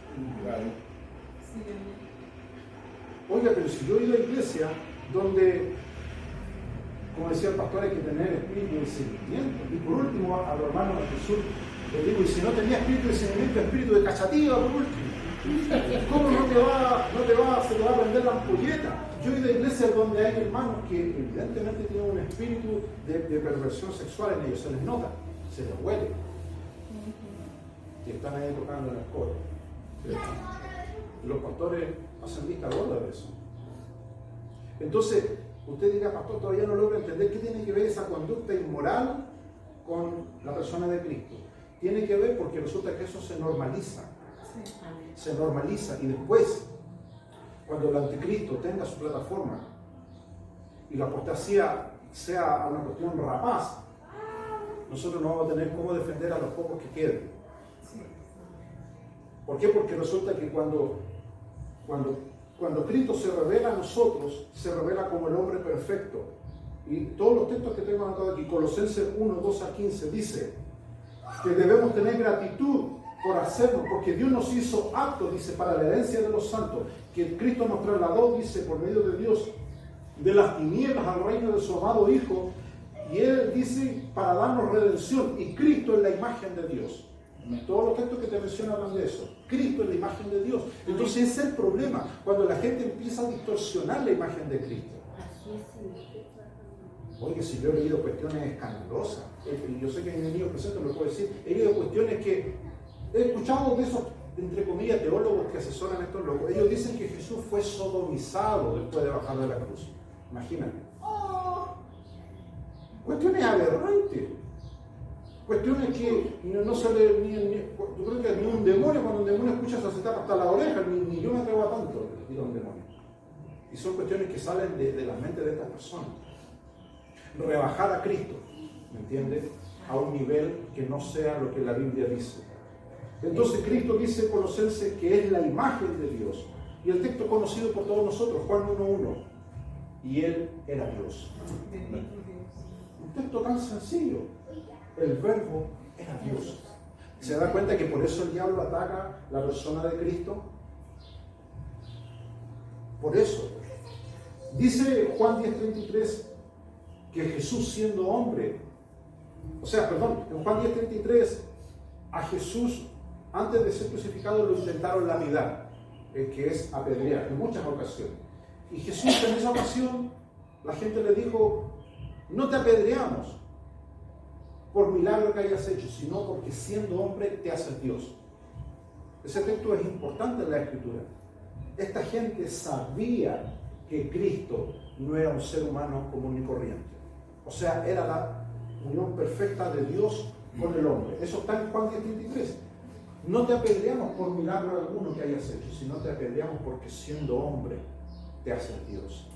Oiga, pero si yo he ido a la iglesia donde, como decía el pastor, hay que tener espíritu de discernimiento. Y por último, a los hermanos de Jesús les digo, y si no tenía espíritu de discernimiento, espíritu de cachativa, por último. ¿Cómo no te va a prender la ampolleta? Yo he ido a iglesias donde hay hermanos que evidentemente tienen un espíritu de perversión sexual en ellos, se les nota, se les huele. Y están ahí tocando en el coro. Y los pastores hacen vista gorda de eso. Entonces, usted dirá, pastor, todavía no logro entender qué tiene que ver esa conducta inmoral con la persona de Cristo. Tiene que ver porque resulta que eso se normaliza. Se normaliza y después, cuando el anticristo tenga su plataforma y la apostasía sea una cuestión rapaz, nosotros no vamos a tener cómo defender a los pocos que queden. ¿Por qué? Porque resulta que cuando Cristo se revela a nosotros, se revela como el hombre perfecto. Y todos los textos que tengo anotados aquí, Colosenses 1, 2 a 15, dice que debemos tener gratitud por hacerlo, porque Dios nos hizo aptos, dice, para la herencia de los santos, que Cristo nos trasladó, dice, por medio de Dios, de las tinieblas al reino de su amado Hijo, y Él dice, para darnos redención, y Cristo es la imagen de Dios. Todos los textos que te menciono hablan de eso. Cristo es la imagen de Dios. Entonces ese es el problema, cuando la gente empieza a distorsionar la imagen de Cristo. Oye, si yo he leído cuestiones escandalosas, y yo sé que hay enemigos presentes, me puedo decir, he leído cuestiones que he escuchado de esos, entre comillas, teólogos que asesoran a estos locos. Ellos dicen que Jesús fue sodomizado después de bajar de la cruz. Imagínate. Cuestiones aberrantes. Cuestiones que no se le... yo creo que ni un demonio, cuando un demonio escucha se tapa hasta la oreja, ni yo me atrevo a tanto, digo un demonio. Y son cuestiones que salen de la mente de estas personas. Rebajar a Cristo, ¿me entiendes? A un nivel que no sea lo que la Biblia dice. Entonces Cristo dice en Colosenses que es la imagen de Dios. Y el texto conocido por todos nosotros, Juan 1:1. Y Él era Dios. Un texto tan sencillo. El verbo era Dios. ¿Se da cuenta que por eso el diablo ataca la persona de Cristo? Por eso. Dice Juan 10:33 que Jesús siendo hombre, en Juan 10:33 a Jesús antes de ser crucificado lo intentaron lapidar, que es apedrear en muchas ocasiones. Y Jesús en esa ocasión, la gente le dijo, no te apedreamos por milagro que hayas hecho, sino porque siendo hombre te haces Dios. Ese texto es importante en la Escritura. Esta gente sabía que Cristo no era un ser humano común y corriente. O sea, era la unión perfecta de Dios con el hombre. Eso está en Juan 10:33. No te apedreamos por milagro alguno que hayas hecho, sino te apedreamos porque siendo hombre te haces Dios.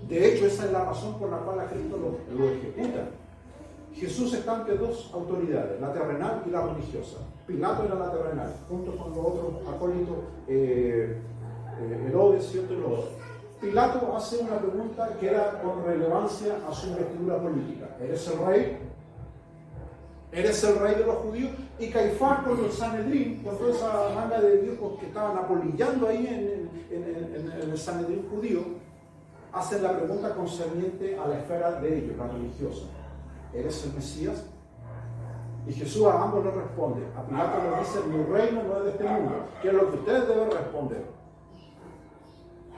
De hecho, esa es la razón por la cual a Cristo lo ejecuta. Jesús está ante dos autoridades, la terrenal y la religiosa. Pilato era la terrenal, junto con los otros acólitos, Herodes, ¿cierto? Y los otros. Pilato hace una pregunta que era con relevancia a su investidura política. ¿Eres el rey? ¿Eres el rey de los judíos? Y Caifás con el Sanedrín, con toda esa manga de viejos que estaban apolillando ahí en el Sanedrín judío, hacen la pregunta concerniente a la esfera de ellos, la religiosa. ¿Eres el Mesías? Y Jesús a ambos le responde. A Pilato le dice, mi reino no es de este mundo, que es lo que ustedes deben responder.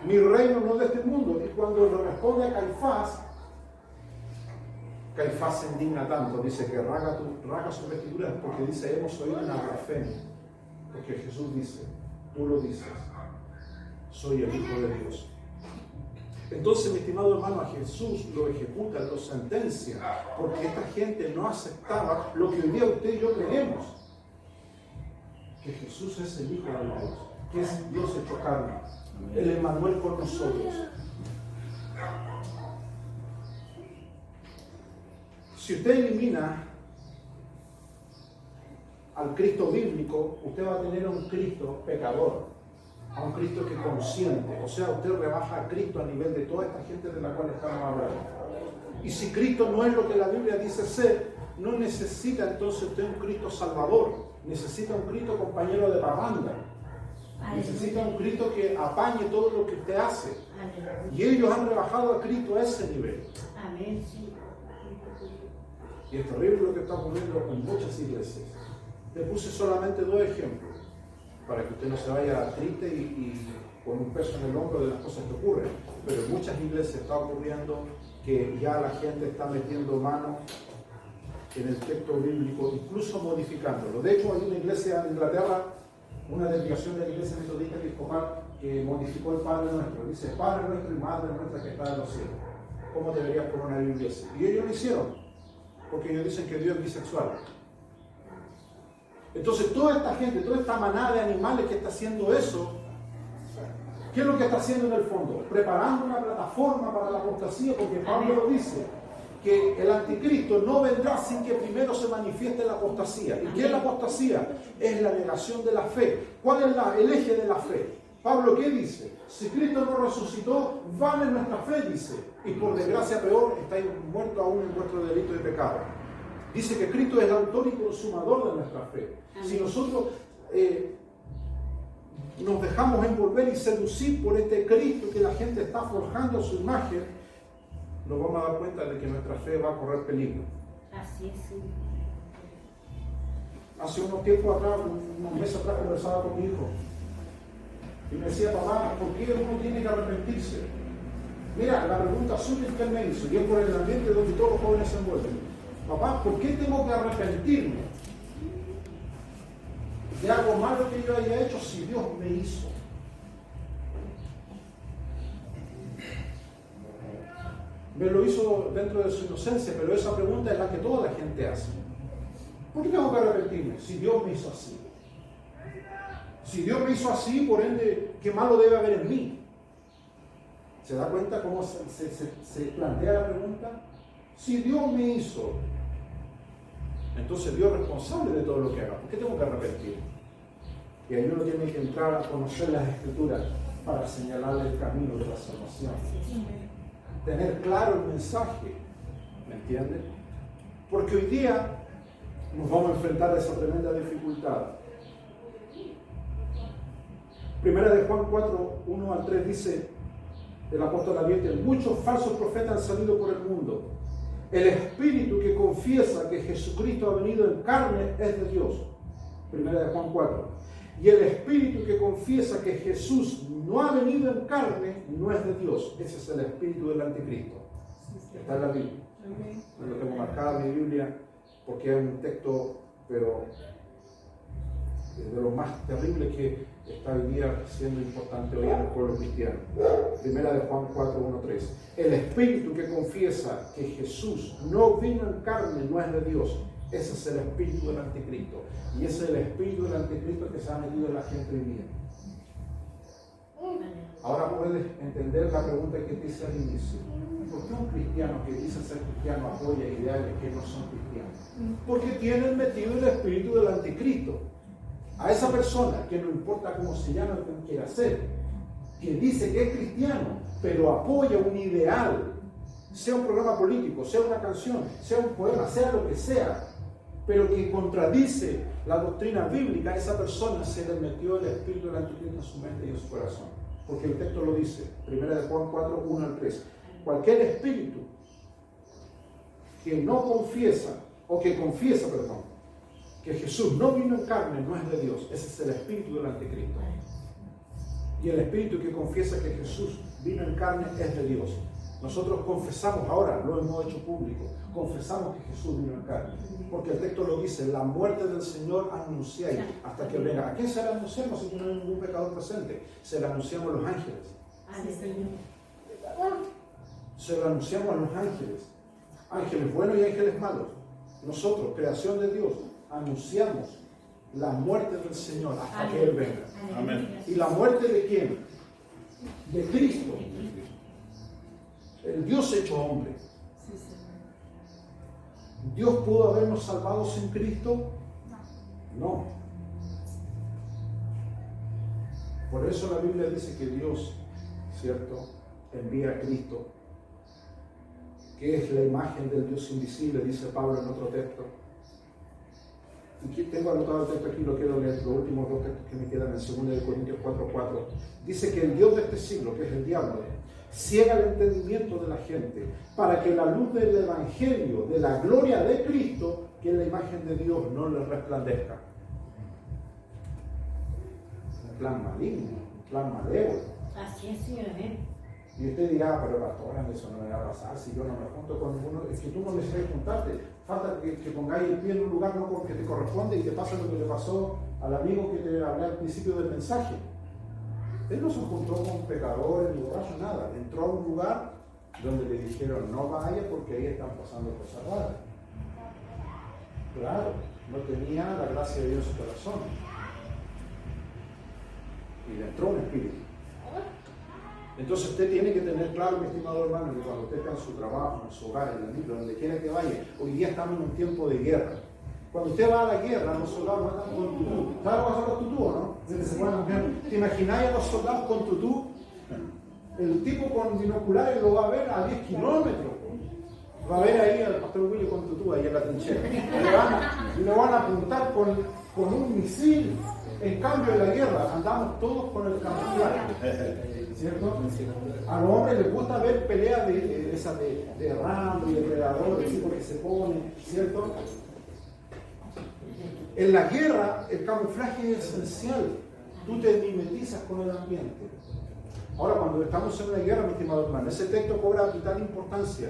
Mi reino no es de este mundo. Y cuando le responde a Caifás se indigna tanto, dice que rasga sus vestiduras porque dice, hemos oído una blasfemia. Porque Jesús dice, tú lo dices, soy el Hijo de Dios. Entonces, mi estimado hermano, a Jesús lo ejecutan, lo sentencian, porque esta gente no aceptaba lo que hoy día usted y yo creemos, que Jesús es el Hijo de Dios, que es Dios hecho carne, el Emmanuel con nosotros. Si usted elimina al Cristo bíblico, usted va a tener a un Cristo pecador, a un Cristo que consiente. O sea, usted rebaja a Cristo a nivel de toda esta gente de la cual estamos hablando. Y si Cristo no es lo que la Biblia dice ser, no necesita entonces usted un Cristo salvador, necesita un Cristo compañero de parranda. Necesita un Cristo que apañe todo lo que usted hace. Aleluya. Y ellos han rebajado a Cristo a ese nivel. Amén, sí. Y es terrible lo que está ocurriendo en muchas iglesias. Le puse solamente 2 ejemplos para que usted no se vaya triste y con un peso en el hombro de las cosas que ocurren. Pero en muchas iglesias está ocurriendo que ya la gente está metiendo mano en el texto bíblico, incluso modificándolo. De hecho, hay una iglesia en Inglaterra, una delegación de la iglesia metodista episcopal, que modificó el Padre Nuestro. Dice, Padre Nuestro y Madre Nuestra que está en los cielos. ¿Cómo deberías poner una Biblia así? Y ellos lo hicieron, porque ellos dicen que Dios es bisexual. Entonces, toda esta gente, toda esta manada de animales que está haciendo eso, ¿qué es lo que está haciendo en el fondo? Preparando una plataforma para la apostasía, porque Pablo lo dice, que el anticristo no vendrá sin que primero se manifieste la apostasía. ¿Y qué es la apostasía? Es la negación de la fe. ¿Cuál es el eje de la fe? Pablo, ¿qué dice? Si Cristo no resucitó, vale nuestra fe, dice. Y por desgracia peor, estáis muertos aún en vuestro delito y pecado. Dice que Cristo es el autor y consumador de nuestra fe. Si nosotros nos dejamos envolver y seducir por este Cristo que la gente está forjando a su imagen, nos vamos a dar cuenta de que nuestra fe va a correr peligro. Así es, sí. Hace unos tiempos atrás, unos meses atrás, conversaba con mi hijo y me decía, papá, ¿por qué uno tiene que arrepentirse? Mira, la pregunta suya que él me hizo, y es por el ambiente donde todos los jóvenes se envuelven. Papá, ¿por qué tengo que arrepentirme de algo malo que yo haya hecho si Dios me hizo? Me lo hizo dentro de su inocencia, pero esa pregunta es la que toda la gente hace. ¿Por qué tengo que arrepentirme si Dios me hizo así? Si Dios me hizo así, por ende, ¿qué malo debe haber en mí? ¿Se da cuenta cómo se plantea la pregunta? Si Dios me hizo, entonces Dios es responsable de todo lo que haga. ¿Por qué tengo que arrepentir? Y ahí uno tiene que entrar a conocer las Escrituras para señalarle el camino de la salvación. Tener claro el mensaje, ¿me entienden? Porque hoy día nos vamos a enfrentar a esa tremenda dificultad. Primera de Juan 4, 1 al 3 dice el apóstol advierte, muchos falsos profetas han salido por el mundo. El espíritu que confiesa que Jesucristo ha venido en carne es de Dios. Primera de Juan 4. Y el espíritu que confiesa que Jesús no ha venido en carne no es de Dios. Ese es el espíritu del anticristo. Está en la Biblia. Yo lo tengo marcada en mi Biblia porque es un texto, pero de lo más terrible que está hoy día siendo importante hoy en el pueblo cristiano. Primera de Juan 4, 1, 3. El espíritu que confiesa que Jesús no vino en carne no es de Dios. Ese es el espíritu del anticristo. Y ese es el espíritu del anticristo que se ha metido en la gente hoy día. Ahora puedes entender la pregunta que te hice al inicio. ¿Por qué un cristiano que dice ser cristiano apoya ideales que no son cristianos? Porque tienen metido el espíritu del anticristo. A esa persona que no importa cómo se llame o cómo quiera ser, que dice que es cristiano, pero apoya un ideal, sea un programa político, sea una canción, sea un poema, sea lo que sea, pero que contradice la doctrina bíblica, a esa persona se le metió el espíritu del anticristo en su mente y en su corazón. Porque el texto lo dice, 1 Juan 4, 1 al 3. Cualquier espíritu que no confiesa, o que confiesa, perdón, que Jesús no vino en carne no es de Dios. Ese es el espíritu del anticristo. Y el espíritu que confiesa que Jesús vino en carne es de Dios. Nosotros confesamos ahora, lo hemos hecho público, confesamos que Jesús vino en carne. Porque el texto lo dice, la muerte del Señor anunciáis hasta que venga. ¿A quién se la anunciamos si no hay ningún pecador presente? Se la anunciamos a los ángeles. Se la anunciamos a los ángeles. Ángeles buenos y ángeles malos. Nosotros, creación de Dios, anunciamos la muerte del Señor hasta que Él venga. Amén. ¿Y la muerte de quién? De Cristo. El Dios hecho hombre. ¿Dios pudo habernos salvado sin Cristo? No. Por eso la Biblia dice que Dios, ¿cierto?, envía a Cristo, que es la imagen del Dios invisible, dice Pablo en otro texto. y tengo anotado el texto aquí, lo quiero leer, los últimos dos textos que me quedan en 2 Corintios 4:4. Dice que el Dios de este siglo, que es el diablo, ciega el entendimiento de la gente para que la luz del Evangelio, de la gloria de Cristo, que es la imagen de Dios, no les resplandezca. Un plan maligno, un plan malévolo. Así es, Señor. Amén. Y usted dirá, pero pastor, eso no me va a pasar si yo no me junto con ninguno. Es que tú no necesitas juntarte. Falta que pongáis el pie en un lugar no porque te corresponde y te pasa lo que le pasó al amigo que te hablé al principio del mensaje. Él no se juntó con pecadores ni borrachos, nada. Entró a un lugar donde le dijeron no vaya porque ahí están pasando cosas raras. Claro, no tenía la gracia de Dios en su corazón. Y le entró un espíritu. Entonces usted tiene que tener claro, mi estimado hermano, que cuando usted está en su trabajo, en su hogar, en el libro, donde quiera que vaya, hoy día estamos en un tiempo de guerra. Cuando usted va a la guerra, los soldados no están con tutú. ¿Sabes lo que son los tutú, no? ¿Te imagináis a los soldados con tutú? El tipo con binoculares lo va a ver a 10 kilómetros. Va a ver ahí al pastor Willy con tutú, ahí en la trinchera. Y lo van a apuntar con un misil. En cambio, en la guerra andamos todos con el camuflaje, ¿cierto? A los hombres les gusta ver peleas de Rambo y de Predador, el tipo que se pone, ¿cierto? En la guerra, el camuflaje es esencial. Tú te mimetizas con el ambiente. Ahora, cuando estamos en una guerra, mi estimado hermano, ese texto cobra vital importancia.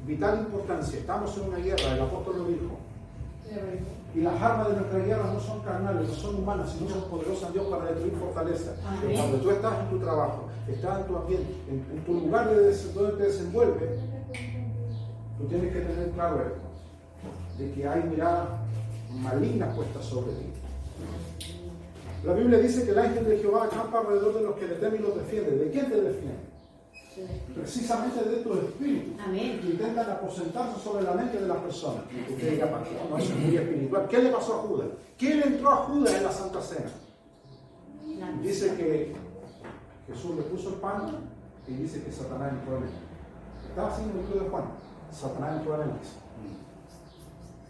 Vital importancia. Estamos en una guerra, el apóstol lo dijo. Y las armas de nuestra guerra no son carnales, no son humanas, sino son poderosas en Dios para destruir fortalezas. Pero cuando tú estás en tu trabajo, estás en tu ambiente, en tu lugar donde te desenvuelves, tú tienes que tener claro esto, de que hay miradas malignas puestas sobre ti. La Biblia dice que el ángel de Jehová acampa alrededor de los que le temen y los defiende. ¿De quién te defiende? Precisamente de tu espíritu. Amén. Que intentan aposentarse sobre la mente de las personas. Usted diga, pastor, no, eso es muy espiritual. ¿Qué le pasó a Judas? ¿Quién entró a Judas en la Santa Cena? Dice que Jesús le puso el pan y dice que Satanás entró en él. Estaba haciendo el libro de Juan. Satanás entró en él.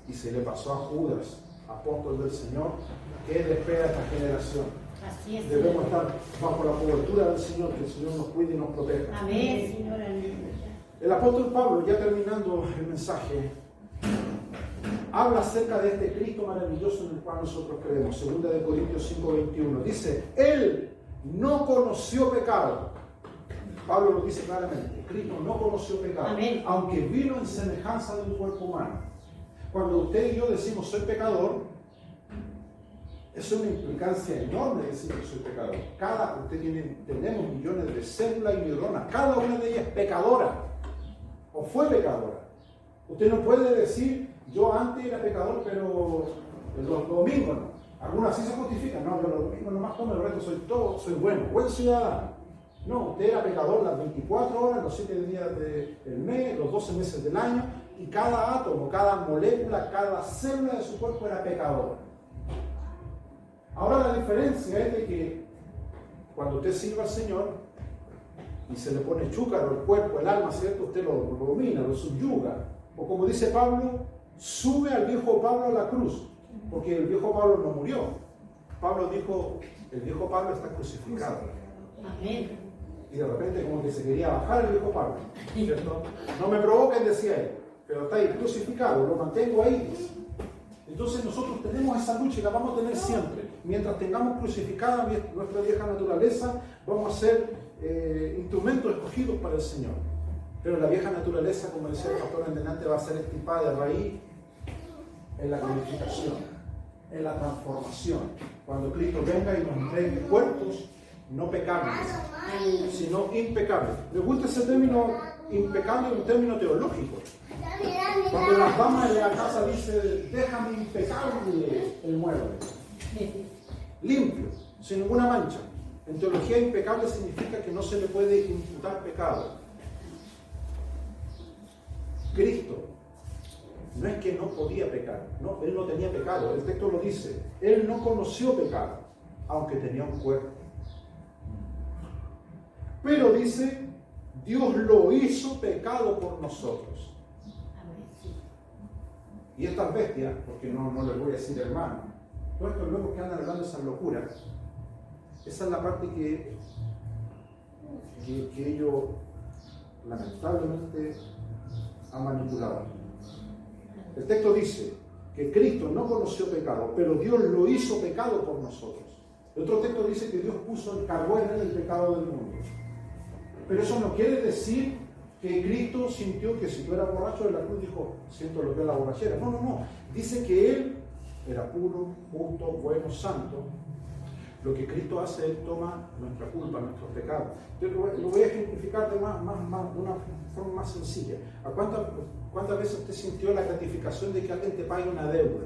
Y se le pasó a Judas, apóstol del Señor. ¿Qué le espera a esta generación? Así es. Debemos estar bajo la cobertura del Señor, que el Señor nos cuide y nos proteja. Amén, Señor. El apóstol Pablo, ya terminando el mensaje, habla acerca de este Cristo maravilloso en el cual nosotros creemos. 2 Corintios 5:21. Dice, Él no conoció pecado. Pablo lo dice claramente. Cristo no conoció pecado. Amén. Aunque vino en semejanza de un cuerpo humano. Cuando usted y yo decimos soy pecador, es una implicancia enorme decir que soy pecador. Tenemos millones de células y neuronas. Cada una de ellas es pecadora. O fue pecadora. Usted no puede decir, yo antes era pecador, pero los domingos no. Algunos así se justifican. No, yo los domingos nomás tomo, el resto soy bueno, buen ciudadano. No, usted era pecador las 24 horas, los 7 días del mes, los 12 meses del año, y cada átomo, cada molécula, cada célula de su cuerpo era pecadora. Ahora la diferencia es de que cuando usted sirva al Señor y se le pone chúcaro el cuerpo, el alma, ¿cierto? Usted lo domina, lo subyuga. O como dice Pablo, sube al viejo Pablo a la cruz, porque el viejo Pablo no murió. Pablo dijo, el viejo Pablo está crucificado. Amén. Y de repente como que se quería bajar el viejo Pablo, ¿cierto? No me provoquen, decía él, pero está ahí crucificado, lo mantengo ahí. Entonces nosotros tenemos esa lucha y la vamos a tener siempre. Mientras tengamos crucificada nuestra vieja naturaleza, vamos a ser instrumentos escogidos para el Señor. Pero la vieja naturaleza, como decía el pastor en delante, va a ser extirpada de raíz en la glorificación, en la transformación. Cuando Cristo venga y nos entregue cuerpos no pecables, sino impecables. Me gusta ese término impecable, un término teológico. Cuando las damas de la casa dicen, déjame impecable el mueble, limpio, sin ninguna mancha. En teología, impecable significa que no se le puede imputar pecado. Cristo no es que no podía pecar, no, él no tenía pecado. El texto lo dice, él no conoció pecado, aunque tenía un cuerpo. Pero dice, Dios lo hizo pecado por nosotros. y estas bestias, porque no les voy a decir hermano, todos estos locos que andan hablando esas locuras, esa es la parte que ellos lamentablemente han manipulado. El texto dice que Cristo no conoció pecado, pero Dios lo hizo pecado por nosotros. El otro texto dice que Dios cargó en él el pecado del mundo. Pero eso no quiere decir que Cristo sintió que si tú eras borracho de la cruz dijo, siento lo que es la borrachera. No. Dice que Él era puro, justo, bueno, santo. Lo que Cristo hace, Él toma nuestra culpa, nuestros pecados. Yo lo voy a ejemplificar de una forma más sencilla. ¿A cuántas veces usted sintió la gratificación de que alguien te pague una deuda?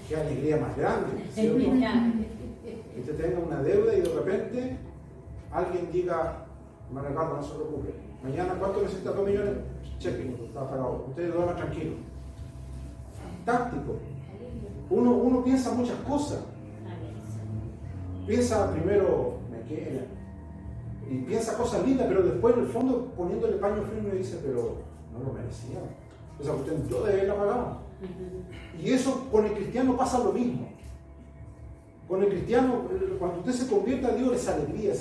Qué alegría más grande, ¿cierto? Que te tenga una deuda y de repente alguien diga, hermano Ricardo, no se preocupe, mañana ¿cuánto necesita? 2 millones, cheque, está pagado, ustedes duerman tranquilos. Fantástico. Uno piensa muchas cosas. Piensa primero, me queda, y piensa cosas lindas, pero después en el fondo poniéndole paño frío me dice, pero no lo merecía. Esa cuestión yo de haberla pagado. Y eso con el cristiano pasa lo mismo. Con el cristiano, cuando usted se convierte a Dios, esa alegría,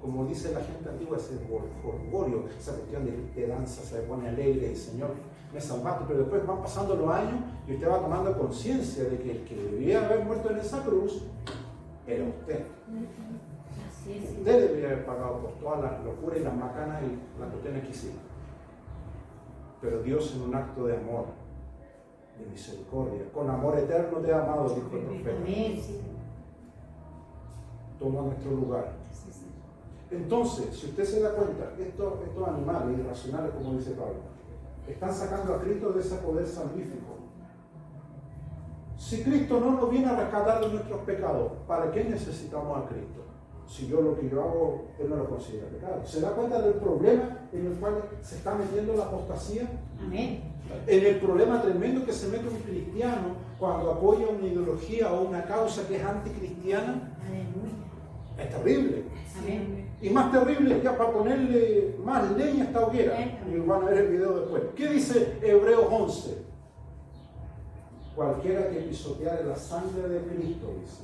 como dice la gente antigua, ese orgullo, esa cuestión de danza, se pone alegre y Señor, me salvaste, pero después van pasando los años y usted va tomando conciencia de que el que debía haber muerto en esa cruz era usted. Usted debería haber pagado por todas las locuras y las macanas y las cuestiones que hicieron. Pero Dios, en un acto de amor, de misericordia, con amor eterno te ha amado, dijo el profeta. Toma nuestro lugar. Entonces, si usted se da cuenta, estos animales irracionales, como dice Pablo, están sacando a Cristo de ese poder salvífico. Si Cristo no nos viene a rescatar de nuestros pecados, ¿para qué necesitamos a Cristo? Si yo lo que yo hago, Él no lo considera pecado. ¿Se da cuenta del problema en el cual se está metiendo la apostasía? Amén. En el problema tremendo que se mete un cristiano cuando apoya una ideología o una causa que es anticristiana. Aleluya. Es terrible. Amén. Y más terrible, ya para ponerle más leña a esta hoguera. Y van a ver el video después. ¿Qué dice Hebreos 11? Cualquiera que pisoteare la sangre de Cristo, dice.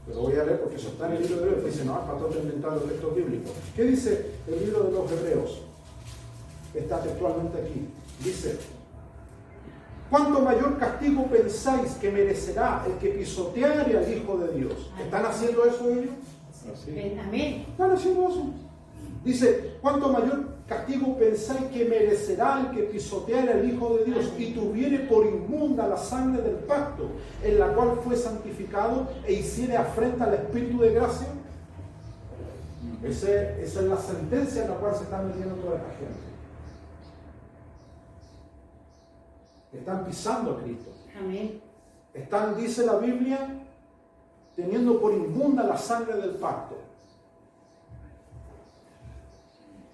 Pero voy a leer porque eso está en el libro de Hebreos. Dice, no, para todos inventar los textos bíblicos. ¿Qué dice el libro de los Hebreos? Está textualmente aquí. Dice, ¿cuánto mayor castigo pensáis que merecerá el que pisoteare al Hijo de Dios? ¿Están haciendo eso ellos? Amén. ¿Están haciendo eso? Dice, ¿cuánto mayor castigo pensáis que merecerá el que pisoteare al Hijo de Dios y tuviere por inmunda la sangre del pacto en la cual fue santificado e hiciere afrenta al Espíritu de gracia? Esa es la sentencia en la cual se está metiendo toda esta gente. Están pisando a Cristo. Amén. Están, dice la Biblia, teniendo por inmunda la sangre del pacto.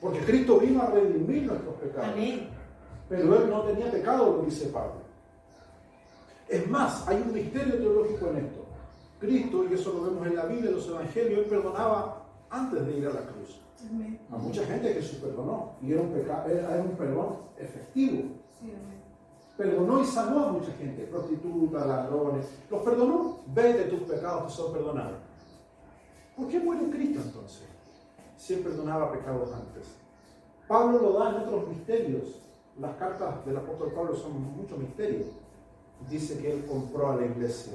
Porque Cristo vino a redimir nuestros pecados. Amén. Pero Él no tenía pecado, lo dice Pablo. Es más, hay un misterio teológico en esto. Cristo, y eso lo vemos en la Biblia, en los Evangelios, Él perdonaba antes de ir a la cruz. Amén. A mucha gente Jesús perdonó. Y era un perdón efectivo. Sí, amén. Perdonó y sanó a mucha gente, prostitutas, ladrones, los perdonó. Vete, tus pecados te son perdonados. ¿Por qué muere Cristo entonces? Si Él perdonaba pecados antes. Pablo lo da en otros misterios. Las cartas del apóstol Pablo son muchos misterios. Dice que Él compró a la iglesia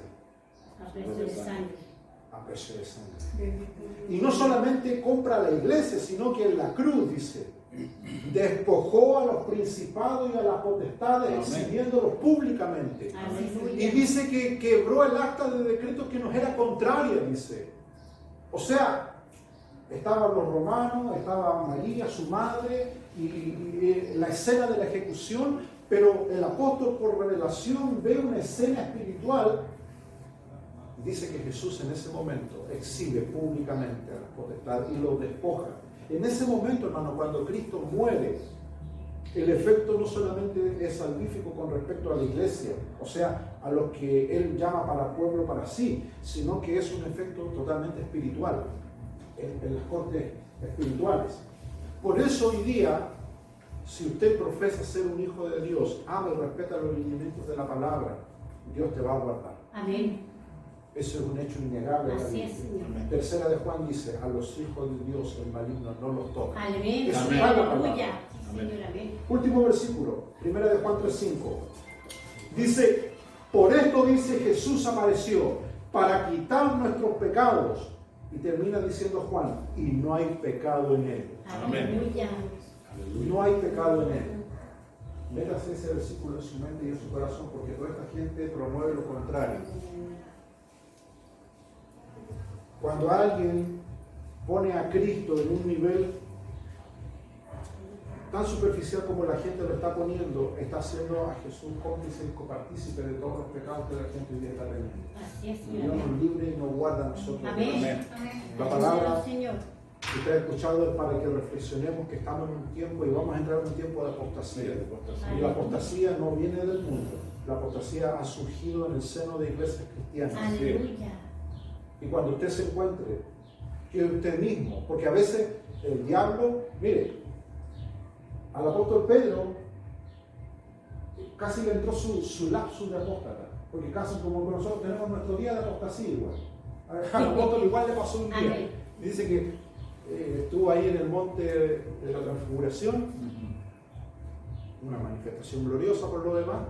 A precio de sangre. a precio de sangre. Bendito Y Dios. no solamente compra a la iglesia, sino que en la cruz, dice, despojó a los principados y a las potestades, Amén. exhibiéndolos públicamente. Y Aleluya. dice que quebró el acta de decreto que nos era contraria, dice. O sea, estaban los romanos, estaba María, su madre, y la escena de la ejecución, pero el apóstol por revelación ve una escena espiritual. Dice que Jesús en ese momento exhibe públicamente a las potestades y los despoja. En ese momento, hermano, cuando Cristo muere, el efecto no solamente es salvífico con respecto a la iglesia, o sea, a los que Él llama para pueblo para sí, sino que es un efecto totalmente espiritual, en las cortes espirituales. Por eso hoy día Si usted profesa ser un hijo de Dios, ama y respeta los lineamientos de la palabra, Dios te va a guardar. Amén. Eso es un hecho innegable. Así es, Señor. Tercera de Juan dice, a los hijos de Dios el maligno no los toca. Amén. Eso Amén. es la palabra. Aleluya. Sí, Señor, amén. Último versículo, primera de Juan 3:5. Dice, por esto dice Jesús apareció, para quitar nuestros pecados. Y termina diciendo Juan, y no hay pecado en él. Aleluya. No hay pecado en él. Métase ese versículo en su mente y en su corazón, porque toda esta gente promueve lo contrario. Cuando alguien pone a Cristo en un nivel tan superficial como la gente lo está poniendo, está haciendo a Jesús cómplice y copartícipe de todos los pecados que la gente hoy día está teniendo. Así es, Dios Señor. nos libre y nos guarda a nosotros. Amén. La palabra Señor. que usted ha escuchado es para que reflexionemos que estamos en un tiempo y vamos a entrar en un tiempo de apostasía. Y la apostasía no viene del mundo. La apostasía ha surgido en el seno de iglesias cristianas. Aleluya. Y cuando usted se encuentre, que usted mismo, porque a veces el diablo, mire, al apóstol Pedro casi le entró su lapsus de apóstata, porque casi como nosotros tenemos nuestro día de apostasía igual. Al apóstol igual le pasó un día. Amén. Y dice que estuvo ahí en el monte de la transfiguración, una manifestación gloriosa por lo demás,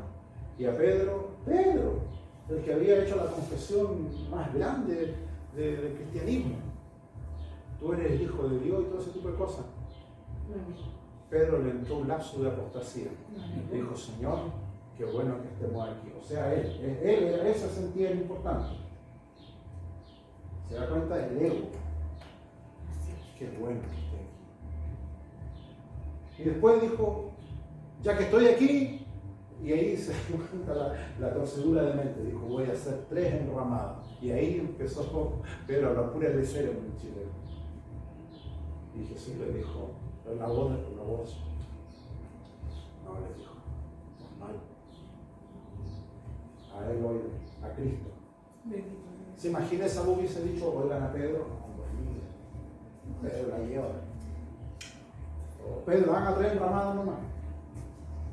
y a Pedro, el que había hecho la confesión más grande del cristianismo, tú eres el Hijo de Dios y todo ese tipo de cosas. Pedro le entró un lapso de apostasía. Le dijo, Señor, qué bueno que estemos aquí. O sea, él se sentía el importante. ¿Se da cuenta del ego? Qué bueno que esté aquí. Y después dijo, ya que estoy aquí, y ahí se cuenta la torcedura de mente. Dijo, voy a hacer 3 enramadas. Y ahí empezó Pedro a hablar pura lecera en el chileno. Y Jesús le dijo, la voz. No, le dijo, normal. A él oye, a Cristo. ¿Se imagina esa voz hubiese dicho, oigan a Pedro? Pedro la lleva. O Pedro, haga 3 enramadas nomás.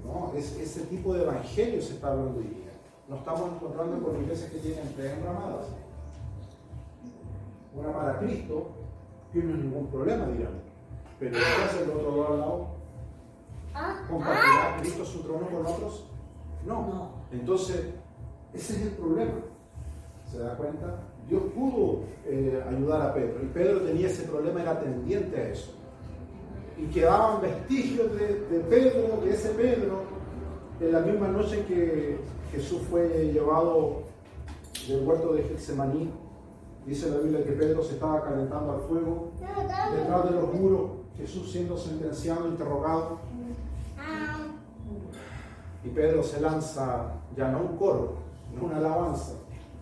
No, ese tipo de evangelio se está hablando hoy día. No estamos encontrando con iglesias que tienen 3 enramadas. Una para Cristo, que no es ningún problema, dirán. Pero ¿qué hace el otro lado? ¿Compartirá Cristo su trono con otros? No. Entonces, ese es el problema. ¿Se da cuenta? Dios pudo ayudar a Pedro. Y Pedro tenía ese problema, era tendiente a eso. Y quedaban vestigios de Pedro, de ese Pedro, en la misma noche que Jesús fue llevado del huerto de Getsemaní. Dice la Biblia que Pedro se estaba calentando al fuego. Detrás de los muros, Jesús siendo sentenciado, interrogado. Y Pedro se lanza, ya no un coro, no una alabanza.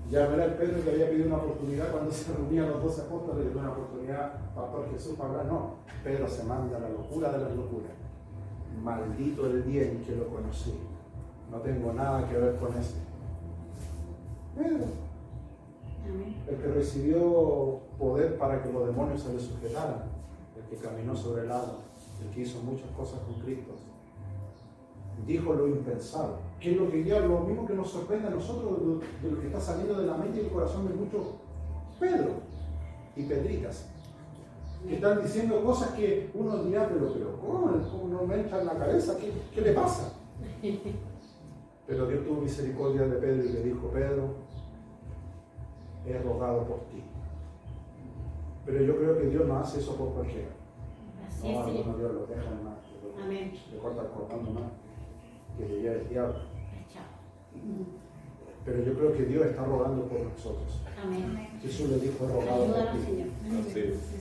Ya no era el Pedro que había pedido una oportunidad cuando se reunían los 12 apóstoles, le dio una oportunidad, Pastor Jesús, para hablar. No, Pedro se manda a la locura de las locuras. Maldito el día en que lo conocí. No tengo nada que ver con eso. Pedro, el que recibió poder para que los demonios se le sujetaran, el que caminó sobre el agua, el que hizo muchas cosas con Cristo, dijo lo impensable, que es lo mismo que nos sorprende a nosotros de lo que está saliendo de la mente y el corazón de muchos Pedro y Pedritas, que están diciendo cosas que uno dirá, pero ¿cómo no me entra en la cabeza? ¿Qué le pasa? Pero Dios tuvo misericordia de Pedro y le dijo, Pedro, he rogado por ti. Pero yo creo que Dios no hace eso por cualquiera. Así es, Algunos Dios lo deja más, amén. le corta el cordón más, que le lleve el diablo. Pero yo creo que Dios está rogando por nosotros. Amén. Jesús le dijo, he rogado por Ayúdanos, ti. Señor.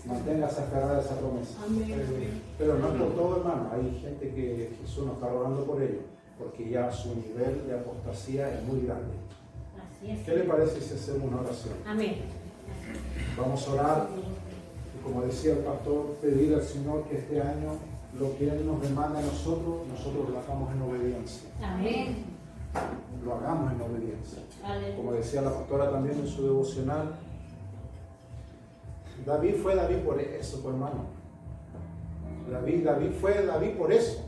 Manténgase aferrada a esa promesa. Pero no es por todo, hermano. Hay gente que Jesús no está rogando por ellos, porque ya su nivel de apostasía es muy grande. Así es. ¿Qué le parece si hacemos una oración? Amén. Vamos a orar y, como decía el pastor, pedir al Señor que este año lo que Él nos demanda a nosotros lo hagamos en obediencia. Amén. Lo hagamos en obediencia. Aleluya. Como decía la pastora también en su devocional, David fue David por eso, pues, hermano. David fue David por eso.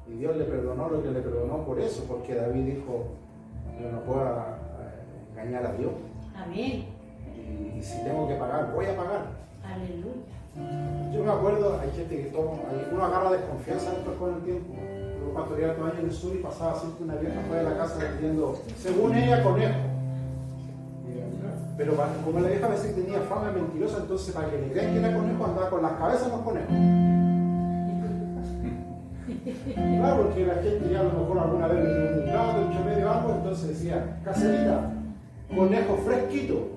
Y Dios le perdonó lo que le perdonó por eso, porque David dijo, yo no puedo engañar a Dios. Amén. Y si tengo que pagar, voy a pagar. Aleluya. Yo me acuerdo, hay gente que uno agarra desconfianza después con el tiempo. Yo pastoreaba todo años en el sur y pasaba siempre una vieja fuera de la casa pidiendo, según ella, conejo. Pero como la vieja a veces tenía fama de mentirosa, entonces para que le crean que era conejo, andaba con las cabezas los conejos. Claro, porque la gente ya a lo mejor alguna vez le dio un gato entre medio algo, entonces decía, caserita, conejo fresquito.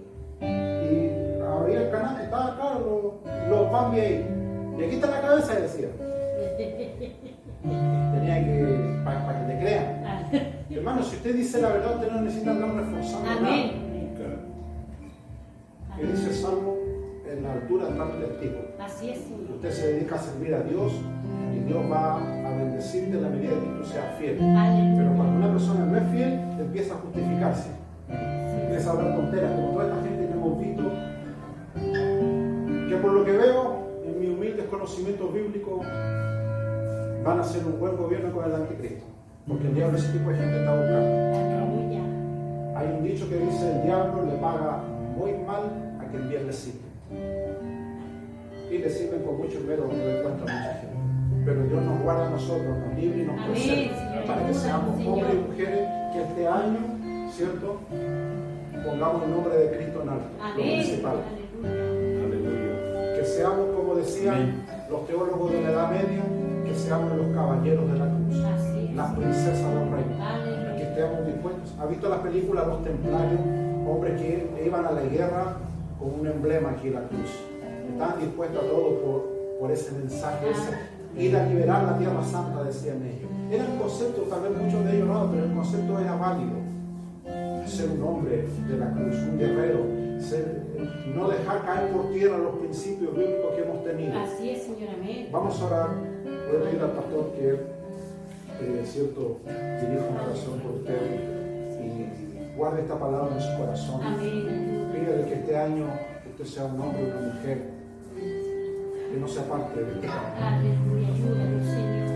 Y abría el canal, estaba claro, los bambi ahí. Y aquí está la cabeza, decía. Tenía que, para que te crean. Hermano, si usted dice la verdad, usted no necesita andar reforzando nada. Amén. Que dice el Salmo, en la altura está el testigo. Así es, Señor. Usted se dedica a servir a Dios y Dios va a bendecirte en la medida que tú seas fiel. Aleluya. Pero cuando una persona no es fiel, empieza a justificarse. Empieza a hablar tonteras, como toda esta gente que hemos visto, que por lo que veo, en mi humilde conocimiento bíblico, van a hacer un buen gobierno con el anticristo. Porque el diablo ese tipo de gente está buscando. Aleluya. Hay un dicho que dice, el diablo le paga muy mal a quien bien le sirve. Y le sirven con mucho mero, no le encuentra mucha gente. Pero Dios nos guarda a nosotros, nos libre y nos Amén, conserva, Señor. para que seamos Señor. hombres y mujeres que este año, ¿cierto?, pongamos el nombre de Cristo en alto, lo Amén. principal. Aleluya. Aleluya. Que seamos, como decían Amén. los teólogos de la Edad Media, que seamos los caballeros de la cruz, Así es. las princesas de los reinos. Aleluya. Que estemos dispuestos. ¿Ha visto la película Los Templarios? Hombres que iban a la guerra con un emblema aquí en la cruz. Estaban dispuestos a todo por ese mensaje, ese ir a liberar la tierra santa, decían ellos. Era un concepto, tal vez muchos de ellos no, pero el concepto era válido. Ser un hombre de la cruz, un guerrero, no dejar caer por tierra los principios bíblicos que hemos tenido. Así es, Señor. Amén. Vamos a orar. Voy a pedir al pastor que cierto, dirija una oración por usted y guarde esta palabra en su corazón. Amén. Pídele que este año usted sea un hombre y una mujer que no sea parte de este camino. Aleluya. Ayúdanos, Señor.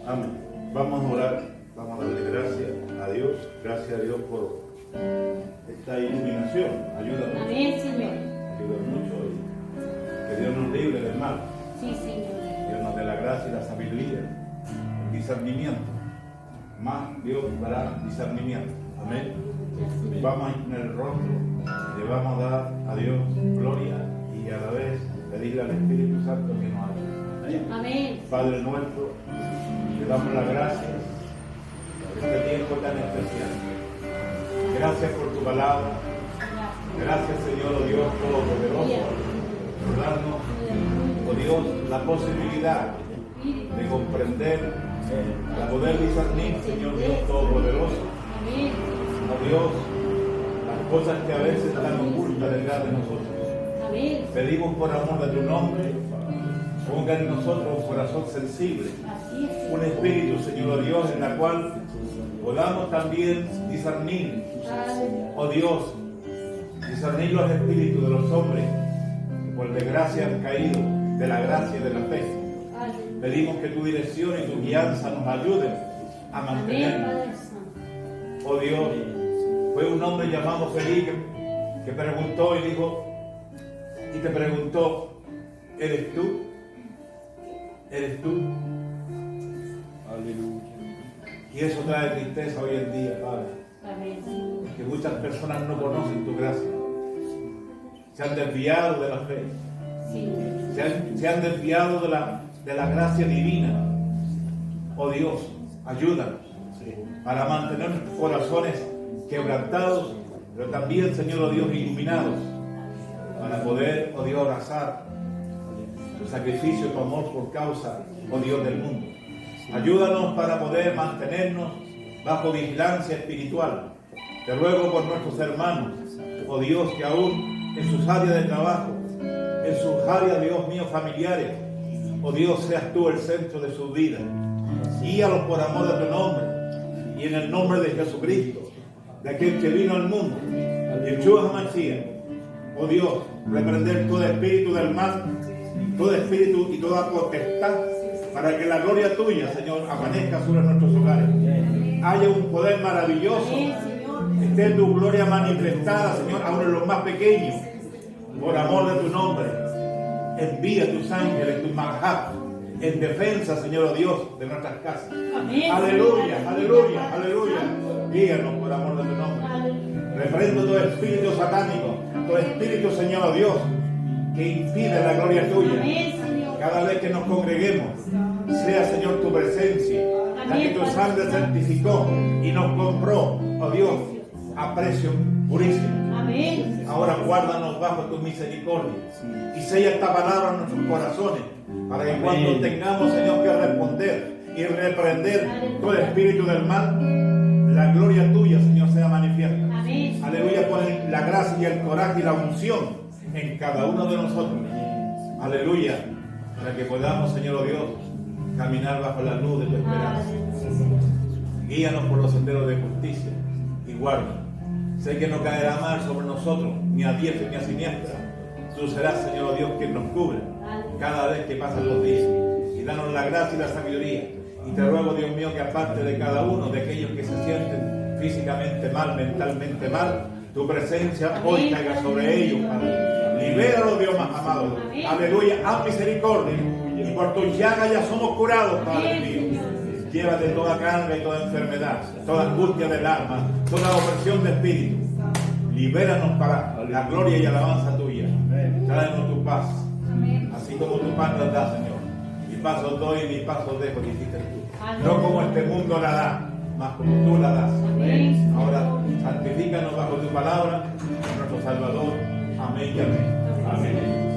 Amén. Vamos a orar, vamos a darle gracias a Dios. Gracias a Dios por esta iluminación. Ayuda mucho. Amén, Señor. Ayuda mucho. Y que Dios nos libre del mal. Sí, Señor. Dios nos dé la gracia y la sabiduría, el discernimiento. Más Dios dará discernimiento. Amén. Aleluya, Vamos a poner el rostro, le vamos a dar a Dios gloria y a la vez pedirle al Espíritu Santo que nos ayude. Señor. Amén. Padre nuestro, te damos las gracias por este tiempo tan especial. Gracias por tu palabra. Gracias, Señor, oh Dios Todopoderoso, por darnos, oh Dios, la posibilidad de comprender, de poder discernir, Señor Dios Todopoderoso, Amén. oh Dios, las cosas que a veces están ocultas detrás de nosotros. Amén. Pedimos por amor de tu nombre, ponga en nosotros un corazón sensible, Así es. un espíritu, Señor Dios, en la cual podamos también discernir, Aleluya. oh Dios, discernir los espíritus de los hombres que por desgracia han caído de la gracia y de la fe. Aleluya. Pedimos que tu dirección y tu guianza nos ayuden a Amén, mantenernos. Padre Santo. Oh Dios, fue un hombre llamado Felipe que preguntó y dijo, y te preguntó, ¿eres tú? ¿Eres tú? Aleluya. Y eso trae tristeza hoy en día, Padre, Amén, Señor. que muchas personas no conocen tu gracia. Se han desviado de la fe, Sí. se han desviado de la gracia divina. Oh Dios, ayúdanos para mantener nuestros corazones quebrantados, pero también, Señor, oh Dios, iluminados, para poder, oh Dios, abrazar tu sacrificio, tu amor por causa, oh Dios del mundo. Ayúdanos para poder mantenernos bajo vigilancia espiritual. Te ruego por nuestros hermanos, oh Dios, que aún en sus áreas de trabajo, en sus áreas, Dios mío, familiares, oh Dios, seas tú el centro de sus vidas. Guíalos por amor de tu nombre y en el nombre de Jesucristo, de aquel que vino al mundo, Yeshua HaMashiach, oh Dios, reprender todo espíritu del mal, todo espíritu y toda potestad, para que la gloria tuya, Señor, amanezca sobre nuestros hogares. Haya un poder maravilloso. Esté tu gloria manifestada, Señor, aún en los más pequeños, por amor de tu nombre. Envía tus ángeles, tus malhats, en defensa, Señor, oh Dios, de nuestras casas. Aleluya, aleluya, aleluya. Guíanos por amor de tu nombre. Reprendo todo espíritu satánico, todo espíritu, Señor, oh Dios, que impide la gloria tuya. Cada vez que nos congreguemos, sea, Señor, tu presencia, la que tu sangre certificó y nos compró, oh Dios, a precio purísimo. Ahora guárdanos bajo tu misericordia y sella esta palabra en nuestros corazones, para que cuando tengamos, Señor, que responder y reprender todo espíritu del mal, la gloria tuya, Señor, sea manifiesta. Aleluya, pon la gracia y el coraje y la unción en cada uno de nosotros. Aleluya, para que podamos, Señor, oh Dios, caminar bajo la luz de tu esperanza. Guíanos por los senderos de justicia y guarda. Sé que no caerá mal sobre nosotros, ni a diestra ni a siniestra. Tú serás, Señor, oh Dios, quien nos cubre cada vez que pasan los días. Y danos la gracia y la sabiduría. Y te ruego, Dios mío, que aparte de cada uno de aquellos que se sienten físicamente mal, mentalmente mal, tu presencia hoy caiga sobre ellos, Padre. Libéralos, Dios más amado. Aleluya, haz misericordia. Y por tu llaga ya somos curados, Padre mío. Llévate toda carga y toda enfermedad, toda angustia del alma, toda opresión de espíritu. Libéranos para la gloria y alabanza tuya. Tráenos tu paz, así como tu paz nos da, Señor. Mi paso doy y mi paso dejo, dijiste tú. No como este mundo la da, mas como tú la das. Ahora santifícanos bajo tu palabra, nuestro Salvador. Amén y amén. Amén.